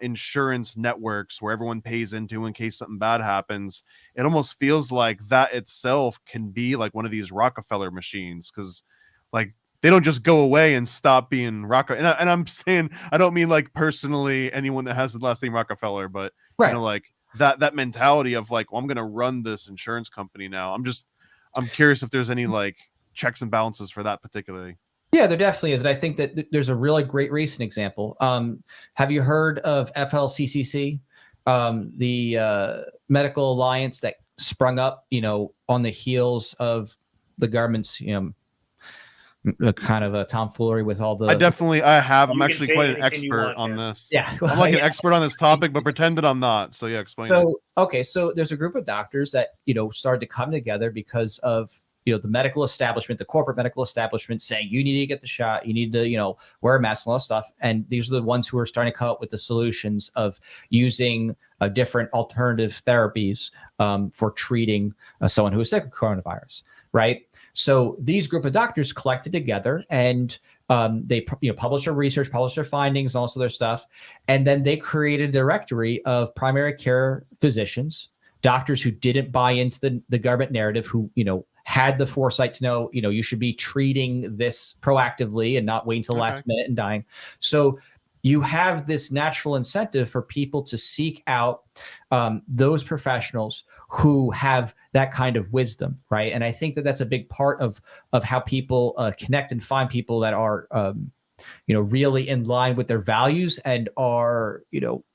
insurance networks where everyone pays into in case something bad happens. It almost feels like that itself can be like one of these Rockefeller machines, because like they don't just go away and stop being Rockefeller. And I'm saying, I don't mean like personally anyone that has the last name Rockefeller, but like that mentality of like, well, I'm going to run this insurance company now. I'm curious if there's any like checks and balances for that particularly. Yeah, there definitely is. And I think that there's a really great recent example. Have you heard of FLCCC, the medical alliance that sprung up, on the heels of the government's, kind of a tomfoolery with all the... I have. I'm actually quite an expert on this. Yeah. I'm like an expert on this topic, but pretend that I'm not. So yeah, explain it. Okay, so there's a group of doctors that, started to come together because of, the medical establishment, the corporate medical establishment saying, you need to get the shot, you need to, wear a mask and all that stuff. And these are the ones who are starting to come up with the solutions of using different alternative therapies for treating someone who is sick with coronavirus, right? So these group of doctors collected together and they published their research, published their findings, and also their stuff. And then they created a directory of primary care physicians, doctors who didn't buy into the government narrative, who, had the foresight to know, you should be treating this proactively and not waiting till the last minute and dying. So you have this natural incentive for people to seek out those professionals who have that kind of wisdom, right? And I think that that's a big part of how people connect and find people that are, really in line with their values and are,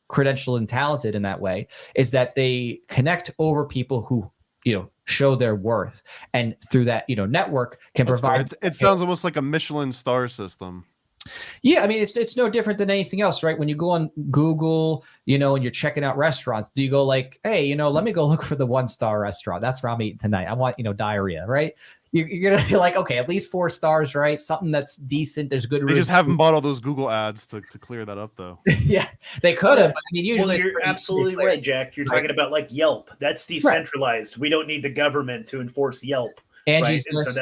credentialed and talented in that way, is that they connect over people who, show their worth, and through that, network can provide. It sounds almost like a Michelin star system. Yeah, I mean, it's no different than anything else, right? When you go on Google, and you're checking out restaurants, do you go like, hey, let me go look for the 1-star restaurant? That's where I'm eating tonight. I want, diarrhea, right? You're gonna be like, okay, at least 4 stars, right? Something that's decent. There's good. They just haven't bought all those Google ads to clear that up, though. Yeah, they could have. I mean, usually you're absolutely right, Jack. You're talking about like Yelp. That's decentralized. Right. We don't need the government to enforce Yelp. Angie's right? And so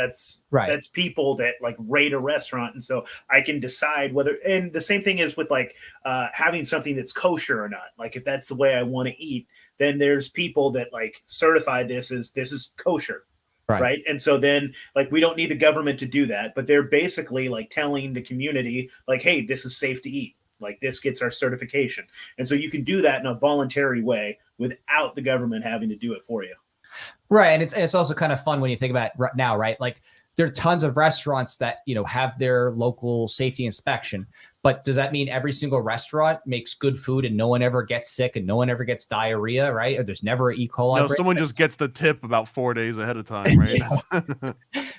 that's people that like rate a restaurant, and so I can decide whether. And the same thing is with like having something that's kosher or not. Like if that's the way I want to eat, then there's people that like certify this is kosher. Right. And so then like we don't need the government to do that, but they're basically like telling the community like, hey, this is safe to eat. Like this gets our certification. And so you can do that in a voluntary way without the government having to do it for you. Right. And it's also kind of fun when you think about it now, right? Like there are tons of restaurants that, have their local safety inspection. But does that mean every single restaurant makes good food and no one ever gets sick and no one ever gets diarrhea, right? Or there's never an E. coli? No, someone just gets the tip about 4 days ahead of time, right?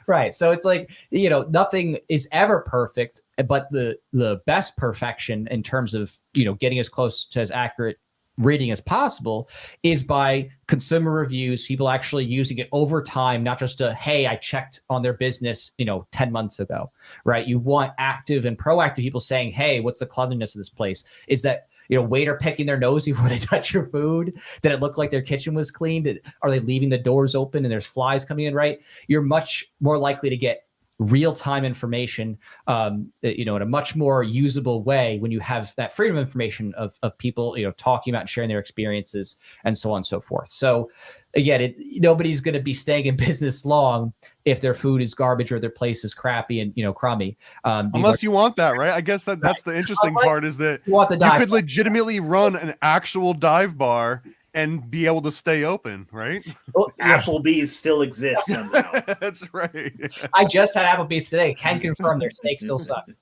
Right. So it's like, nothing is ever perfect, but the best perfection in terms of, getting as close to as accurate reading as possible is by consumer reviews, people actually using it over time, not just hey, I checked on their business, 10 months ago, right? You want active and proactive people saying, hey, what's the cleanliness of this place? Is that, waiter picking their nose before they touch your food? Did it look like their kitchen was cleaned? Are they leaving the doors open and there's flies coming in, right? You're much more likely to get real-time information, in a much more usable way when you have that freedom of information of people, talking about and sharing their experiences and so on and so forth. So again, nobody's going to be staying in business long if their food is garbage or their place is crappy and, crummy. Unless you want that, right? I guess that's the interesting part is that you could legitimately run an actual dive bar and be able to stay open, right? Well, yeah, Applebee's still exists somehow. That's right. I just had Applebee's today. Can confirm their steak still sucks.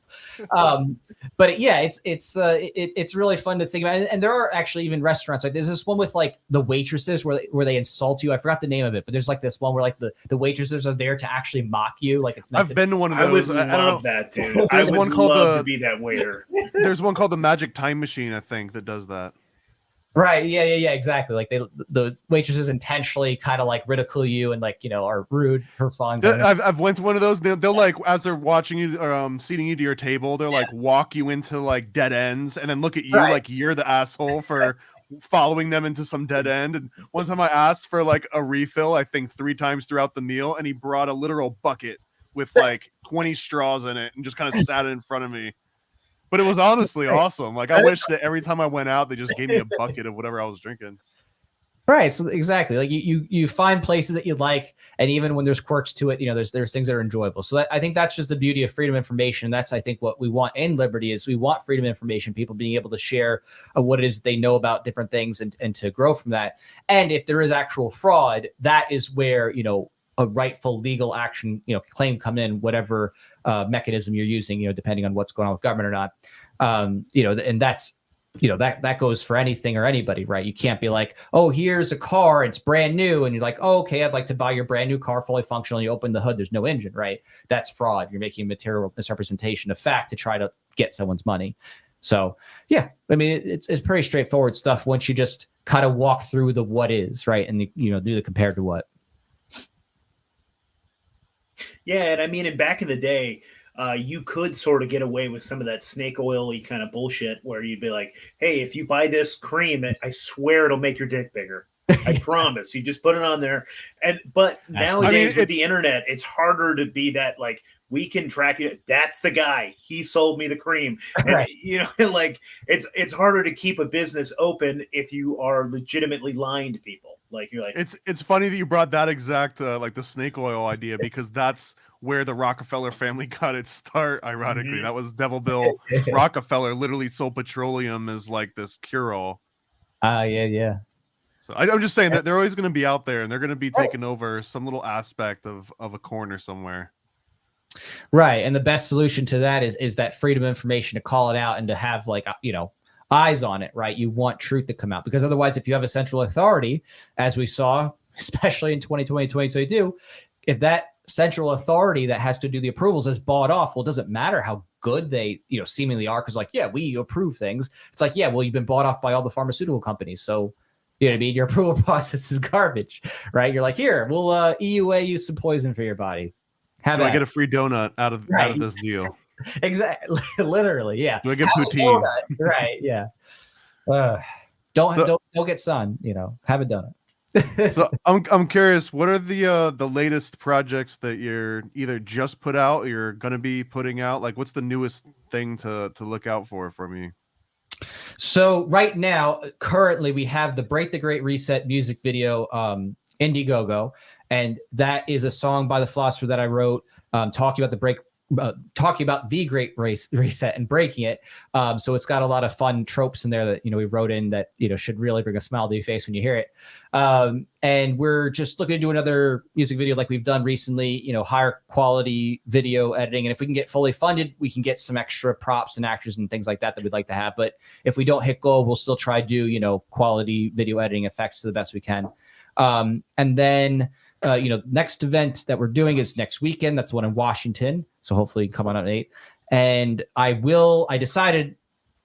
But yeah, it's really fun to think about. And there are actually even restaurants like there's this one with like the waitresses where they insult you. I forgot the name of it, but there's like this one where like the waitresses are there to actually mock you. Like it's meant I've been to one of I would those. I don't love know. that, dude. I There's would one called love the- to be that waiter. There's one called the Magic Time Machine, I think, that does that. Right. Yeah, exactly. Like the waitresses intentionally kind of like ridicule you and like, are rude for fun. I've went to one of those. They'll like, as they're watching you, seating you to your table, they'll like walk you into like dead ends and then look at you Right. like you're the asshole for following them into some dead end. And one time I asked for like a refill, I think 3 times throughout the meal, and he brought a literal bucket with like 20 straws in it and just kind of sat it in front of me. But it was honestly awesome. Like I wish that every time I went out, they just gave me a bucket of whatever I was drinking. Right. So exactly. Like you find places that you like, and even when there's quirks to it, there's things that are enjoyable. So I think that's just the beauty of freedom of information. That's I think what we want in liberty is we want freedom of information, people being able to share what it is they know about different things and to grow from that. And if there is actual fraud, that is where a rightful legal action claim come in, whatever mechanism you're using, depending on what's going on with government or not. And that's that goes for anything or anybody, right? You can't be like, oh, here's a car, it's brand new, and you're like, oh, okay, I'd like to buy your brand new car, fully functional. You open the hood, there's no engine, right? That's fraud. You're making a material misrepresentation of fact to try to get someone's money. So yeah, I mean, it's pretty straightforward stuff once you just kind of walk through the what is, right, and do the compared to what. Yeah, and I mean, and back in the day, you could sort of get away with some of that snake oily kind of bullshit where you'd be like, hey, if you buy this cream, I swear it'll make your dick bigger. I promise. You just put it on there. But nowadays with the internet, it's harder to be that like, we can track it. That's the guy. He sold me the cream. And, Right. Like it's harder to keep a business open if you are legitimately lying to people. Like you're like, it's funny that you brought that exact like the snake oil idea because that's where the Rockefeller family got its start. Ironically, that was Devil Bill Rockefeller literally sold petroleum as like this cure-all. Yeah. So I'm just saying that they're always going to be out there and they're going to be taking over some little aspect of a corner somewhere. Right. And the best solution to that is that freedom of information to call it out and to have like, eyes on it, right? You want truth to come out because otherwise, if you have a central authority, as we saw, especially in 2020, 2022, if that central authority that has to do the approvals is bought off, well, it doesn't matter how good they, seemingly are. Cause like, yeah, we approve things. It's like, yeah, well, you've been bought off by all the pharmaceutical companies. So, you know what I mean? Your approval process is garbage, right? You're like, here, we'll EUA you some poison for your body. Do I get a free donut out of this deal? Exactly. Literally. Yeah. Do I get poutine? Right. Yeah. Don't get sun, have a donut. So I'm curious, what are the latest projects that you're either just put out or you're going to be putting out? Like what's the newest thing to look out for from you? So right now, currently we have the Break the Great Reset music video, Indiegogo. And that is a song by the Philosopher that I wrote, talking about the Great Reset and breaking it. So it's got a lot of fun tropes in there that we wrote in that should really bring a smile to your face when you hear it. And we're just looking to do another music video like we've done recently. Higher quality video editing, and if we can get fully funded, we can get some extra props and actors and things like that we'd like to have. But if we don't hit goal, we'll still try to do quality video editing effects to the best we can. And then. Next event that we're doing is next weekend. That's the one in Washington. So hopefully come on at 8. And I decided,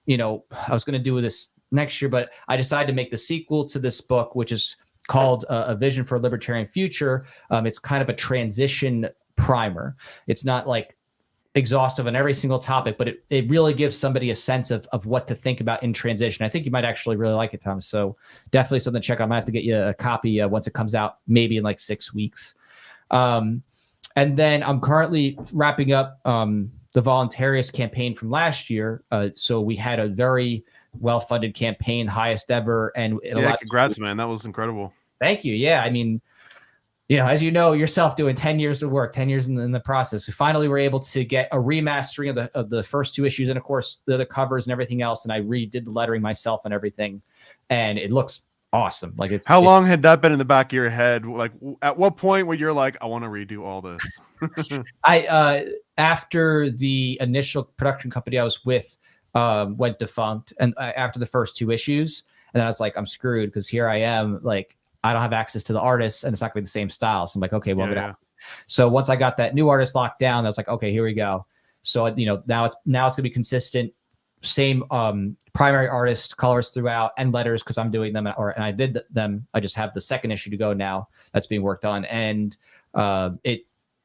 I was going to do this next year, but I decided to make the sequel to this book, which is called A Vision for a Libertarian Future. It's kind of a transition primer. It's not like exhaustive on every single topic, but it really gives somebody a sense of what to think about in transition. I think you might actually really like it, Thomas. So definitely something to check out. I might have to get you a copy once it comes out, maybe in like 6 weeks. And then I'm currently wrapping up the Voluntarist campaign from last year. So we had a very well-funded campaign, highest ever. And congrats, man. That was incredible. Thank you. Yeah. I mean, as you know yourself, doing 10 years of work, 10 years in the process, we finally were able to get a remastering of the first 2 issues and, of course, the covers and everything else. And I redid the lettering myself and everything. And it looks awesome. Like it's How long had that been in the back of your head? Like, at what point where you're like, I want to redo all this? After the initial production company I was with went defunct, and after the first 2 issues, and then I was like, I'm screwed because here I am, like I don't have access to the artists, and it's not going to be the same style. So I'm like, okay, well, So once I got that new artist locked down, I was like, okay, here we go. So now it's going to be consistent, same primary artist, colors throughout, and letters because I'm doing them, and I did them. I just have the second issue to go now. That's being worked on, and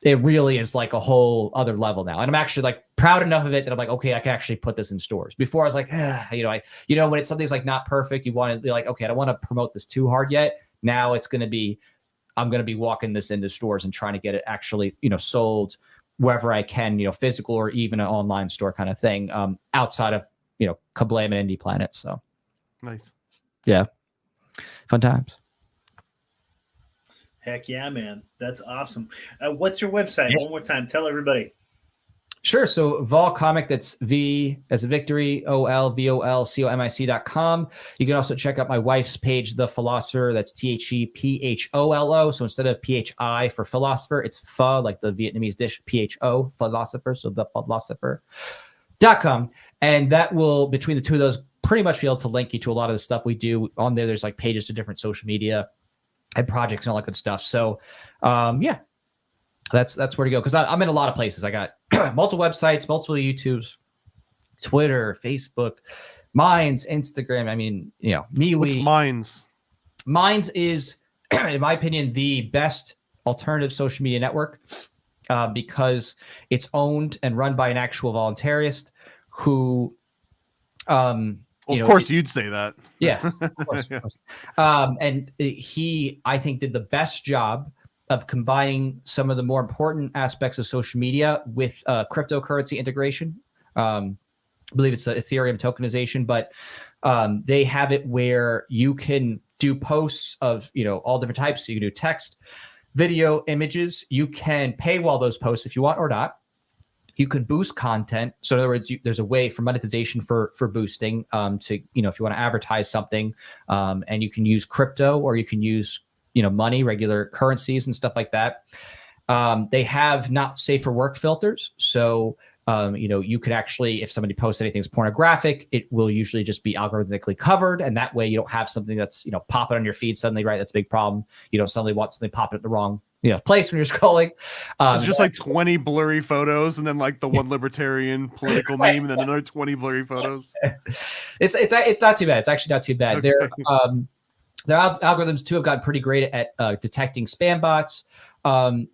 it really is like a whole other level now. And I'm actually like proud enough of it that I'm like, okay, I can actually put this in stores. Before I was like, when it's something's like not perfect, you want to be like, okay, I don't want to promote this too hard yet. Now it's going to be, I'm going to be walking this into stores and trying to get it actually, sold wherever I can, physical or even an online store kind of thing, outside of, Kablam and Indie Planet. So nice. Yeah. Fun times. Heck yeah, man. That's awesome. What's your website? One more time. Tell everybody. Sure. So Vol Comic, that's V as a victory, OLVOLCOMIC.com. You can also check out my wife's page, The Philosopher. That's THEPHOLO. So instead of PHI for philosopher, it's pho, like the Vietnamese dish, PHO, philosopher. So The Philosopher.com. And that will, between the two of those, pretty much be able to link you to a lot of the stuff we do on there. There's like pages to different social media and projects and all that good stuff. So yeah, that's where to go. Cause I'm in a lot of places. I got multiple websites, multiple YouTubes, Twitter, Facebook, Minds, Instagram. I mean, MeWe. What's Minds? Minds is, in my opinion, the best alternative social media network because it's owned and run by an actual voluntarist who, of course you'd say that. Yeah, of course. And he, I think, did the best job of combining some of the more important aspects of social media with cryptocurrency integration. I believe it's Ethereum tokenization, but they have it where you can do posts of, all different types. So you can do text, video, images. You can paywall those posts if you want or not. You could boost content. So in other words, there's a way for monetization for boosting to, if you want to advertise something, and you can use crypto or you can use, money, regular currencies and stuff like that. They have not safe for work filters. So, you could actually, if somebody posts anything that's pornographic, it will usually just be algorithmically covered. And that way you don't have something that's, popping on your feed suddenly, right? That's a big problem. You don't suddenly want something popping at the wrong place when you're scrolling. It's just like 20 blurry photos and then like the one libertarian political meme and then another 20 blurry photos. It's not too bad. It's actually not too bad. Okay. Their algorithms too have gotten pretty great at detecting spam bots.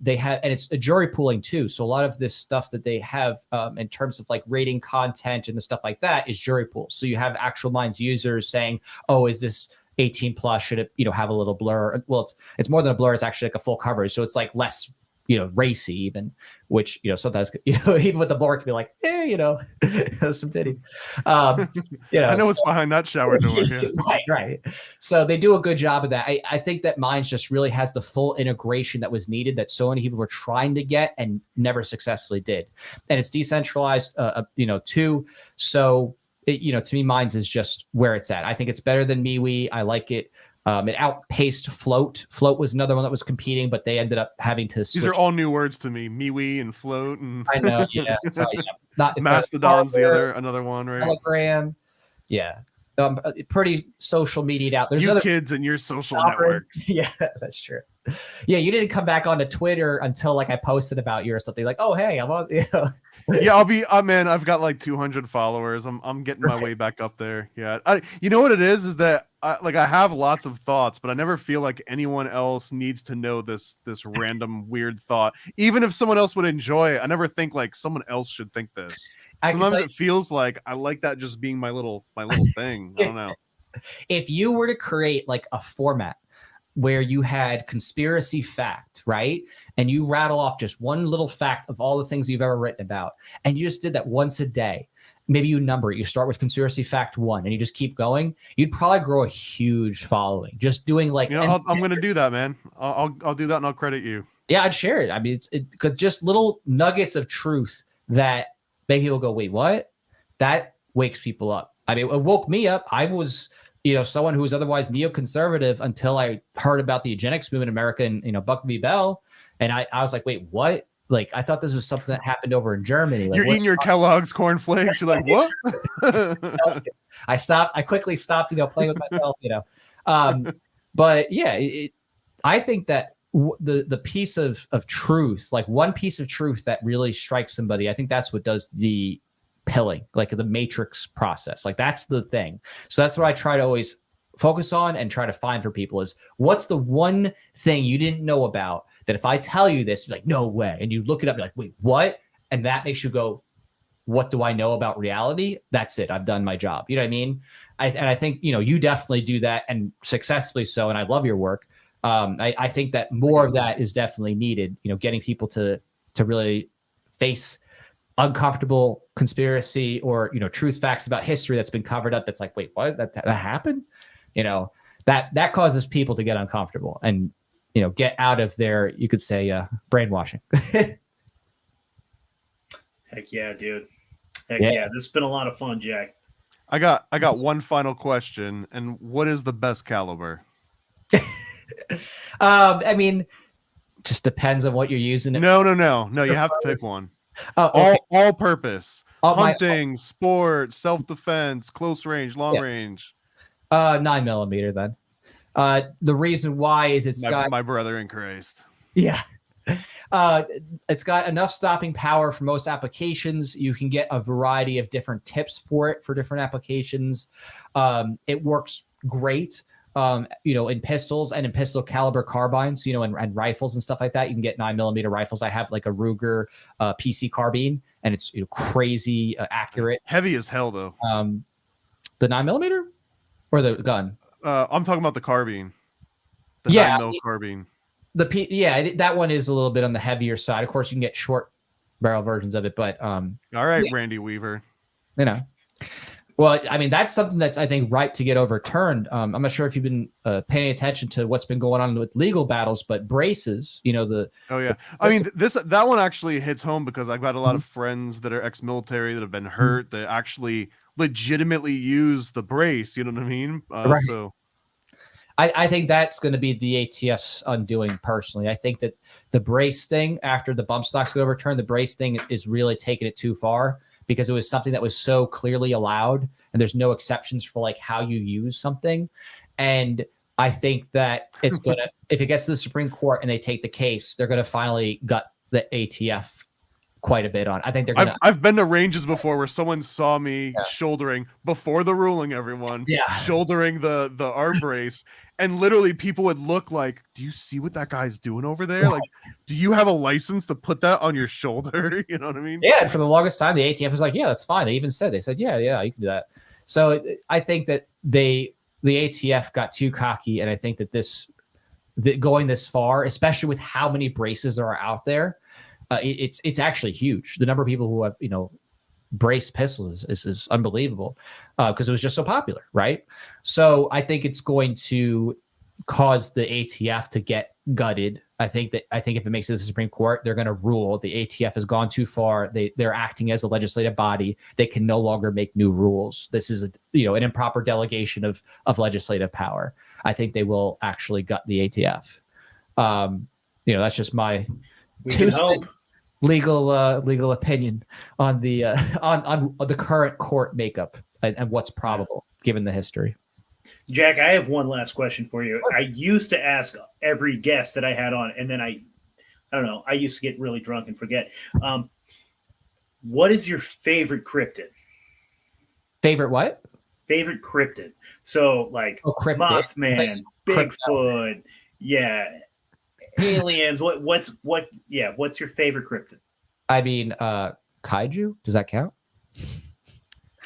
They have, and it's a jury pooling too. So a lot of this stuff that they have in terms of like rating content and the stuff like that is jury pools. So you have actual Minds users saying, "Oh, is this 18 plus? Should it, have a little blur?" Well, it's more than a blur. It's actually like a full coverage. So it's like less, racy even, which, sometimes, even with the blur, it can be like, some titties. I know what's behind that shower door. Yeah. Right. So they do a good job of that. I think that Minds just really has the full integration that was needed that so many people were trying to get and never successfully did. And it's decentralized, too. So, to me, Minds is just where it's at. I think it's better than MeWe. I like it. It outpaced Float. Float was another one that was competing, but they ended up having to switch. These are all new words to me. MeWe and Float and I know, yeah. So, not Mastodon's another one, right? Telegram. Yeah. Pretty social media out. There's you other kids and your social network. Yeah, that's true. Yeah, you didn't come back onto Twitter until like I posted about you or something like, "Oh, hey, I'm on." Yeah, I'll be. Man, I've got like 200 followers. I'm getting my way back up there. Yeah, you know what it is that I have lots of thoughts, but I never feel like anyone else needs to know this random weird thought. Even if someone else would enjoy it, I never think like someone else should think this. Sometimes it feels like I like that just being my little thing. I don't know. If you were to create like a format where you had conspiracy fact, right? And you rattle off just one little fact of all the things you've ever written about, and you just did that once a day. Maybe you number it. You start with conspiracy fact 1 and you just keep going. You'd probably grow a huge following just doing like, I'm going to do that, man. I'll do that and I'll credit you. Yeah, I'd share it. I mean, because just little nuggets of truth that make people go, wait, what? That wakes people up. I mean, it woke me up. I was someone who was otherwise neoconservative until I heard about the eugenics movement in America and, Buck v. Bell. And I was like, wait, what? Like, I thought this was something that happened over in Germany. Like, You're eating your Kellogg's cornflakes. You're like, what? I quickly stopped, playing with myself, but yeah, I think that the piece of truth, like one piece of truth that really strikes somebody, I think that's what does the pilling, like the matrix process. Like that's the thing. So that's what I try to always focus on and try to find for people is what's the one thing you didn't know about that if I tell you this, you're like, no way. And you look it up, you're like, wait, what? And that makes you go, what do I know about reality? That's it. I've done my job. You know what I mean? I think, you definitely do that and successfully so. And I love your work. I think that more of that is definitely needed, getting people to really face uncomfortable conspiracy or, truth facts about history that's been covered up. That's like, wait, what? That happened? That causes people to get uncomfortable and, get out of their, you could say, brainwashing. Heck yeah, dude. Yeah. This has been a lot of fun, Jack. I got one final question. And what is the best caliber? I mean, just depends on what you're using. No. You have to pick one. Okay. All purpose. Hunting, sport, self-defense, close range, long range. 9mm then. The reason why is it's got my brother in Christ. Yeah. It's got enough stopping power for most applications. You can get a variety of different tips for it for different applications. It works great, in pistols and in pistol caliber carbines, and rifles and stuff like that. You can get 9mm rifles. I have like a Ruger PC carbine, and it's crazy accurate. Heavy as hell though. The 9mm or the gun? I'm talking about the carbine. The 9mm carbine. That one is a little bit on the heavier side. Of course, you can get short barrel versions of it, but all right, Randy Weaver. Well, I mean, that's something that's I think ripe to get overturned. I'm not sure if you've been paying attention to what's been going on with legal battles, but braces, Oh yeah, I mean that one actually hits home because I've got a lot of friends that are ex-military that have been hurt that actually legitimately use the brace. You know what I mean? Right. So. I think that's going to be the ATF's undoing personally. I think that the brace thing, after the bump stocks get overturned, the brace thing is really taking it too far because it was something that was so clearly allowed and there's no exceptions for like how you use something. And I think that it's going to, if it gets to the Supreme Court and they take the case, they're going to finally gut the ATF quite a bit on. I think they're gonna. I've been to ranges before where someone saw me shouldering before the ruling. Everyone, shouldering the arm brace, and literally people would look like, "Do you see what that guy's doing over there? Like, do you have a license to put that on your shoulder?" You know what I mean? Yeah. And for the longest time, the ATF was like, "Yeah, that's fine." They even said, "Yeah, you can do that." So I think that the ATF got too cocky, and I think that going this far, especially with how many braces there are out there. It's actually huge. The number of people who have braced pistols is unbelievable because it was just so popular, right? So I think it's going to cause the ATF to get gutted. I think if it makes it to the Supreme Court, they're going to rule the ATF has gone too far. They're acting as a legislative body. They can no longer make new rules. This is an improper delegation of legislative power. I think they will actually gut the ATF. That's just my legal opinion on the on the current court makeup and what's probable given the history. Jack, I have one last question for you. I used to ask every guest that I had on, and then I don't know. I used to get really drunk and forget. What is your favorite cryptid? Favorite what? Favorite cryptid. So like Mothman, Bigfoot, aliens. What's your favorite cryptid? I mean, kaiju. Does that count?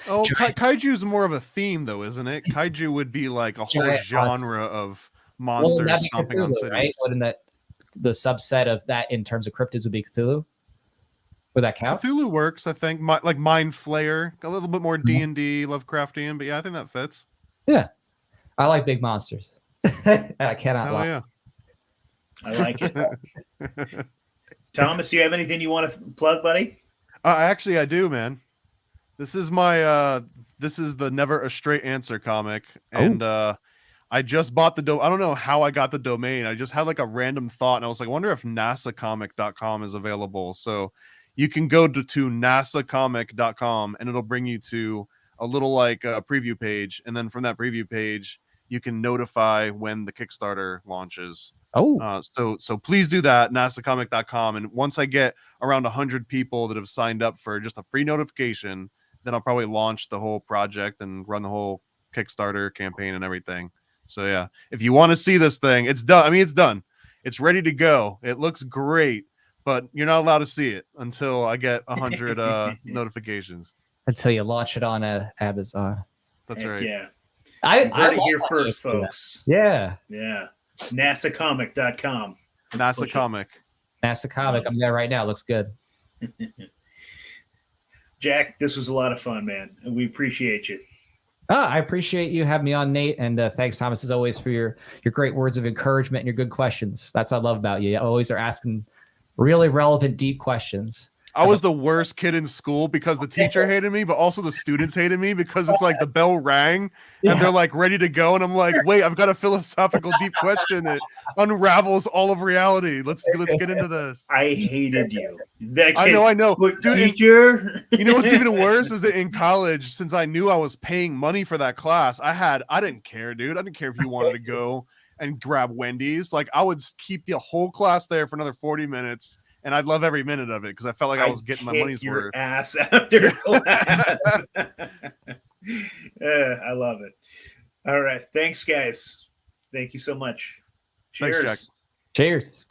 Oh, kaiju's more of a theme, though, isn't it? Kaiju would be like a whole genre of monsters stomping on cities. Right? Wouldn't that the subset of that in terms of cryptids would be Cthulhu? Would that count? Cthulhu works, I think. Like Mind Flayer, a little bit more D&D, Lovecraftian, but yeah, I think that fits. Yeah, I like big monsters. I cannot lie. Yeah. I like it. Thomas, do you have anything you want to plug, buddy? Actually, I do, man. This is my this is the Never a Straight Answer comic, and I just bought the I don't know how I got the domain. I just had like a random thought, and I was like, I wonder if nasacomic.com is available. So you can go to nasacomic.com, and it'll bring you to a little like preview page, and then from that preview page, you can notify when the Kickstarter launches. So please do that, nasacomic.com, and once I get around 100 people that have signed up for just a free notification, then I'll probably launch the whole project and run the whole Kickstarter campaign and everything. So yeah, if you want to see this thing, it's done. I mean, it's done. It's ready to go. It looks great, but you're not allowed to see it until I get 100 notifications. Until you launch it on Amazon. That's Heck right. Yeah. I heard it love here that first, idea. folks. Yeah. Yeah. nasacomic.com. NASA Comic. NASA Comic. I'm there right now. Looks good. Jack, this was a lot of fun, man. And we appreciate you. I appreciate you having me on, Nate, and thanks, Thomas, as always, for your great words of encouragement and your good questions. That's what I love about you. You always are asking really relevant, deep questions. I was the worst kid in school because the teacher hated me, but also the students hated me because it's like the bell rang and they're like ready to go. And I'm like, wait, I've got a philosophical deep question that unravels all of reality. Let's get into this. I hated you. That kid, I know. Dude, teacher. You know what's even worse is that in college, since I knew I was paying money for that class, I didn't care, dude. I didn't care if you wanted to go and grab Wendy's. Like I would keep the whole class there for another 40 minutes. And I'd love every minute of it because I felt like I was getting my money's worth. Ass after class. I love it. All right. Thanks, guys. Thank you so much. Cheers. Thanks, Jack. Cheers.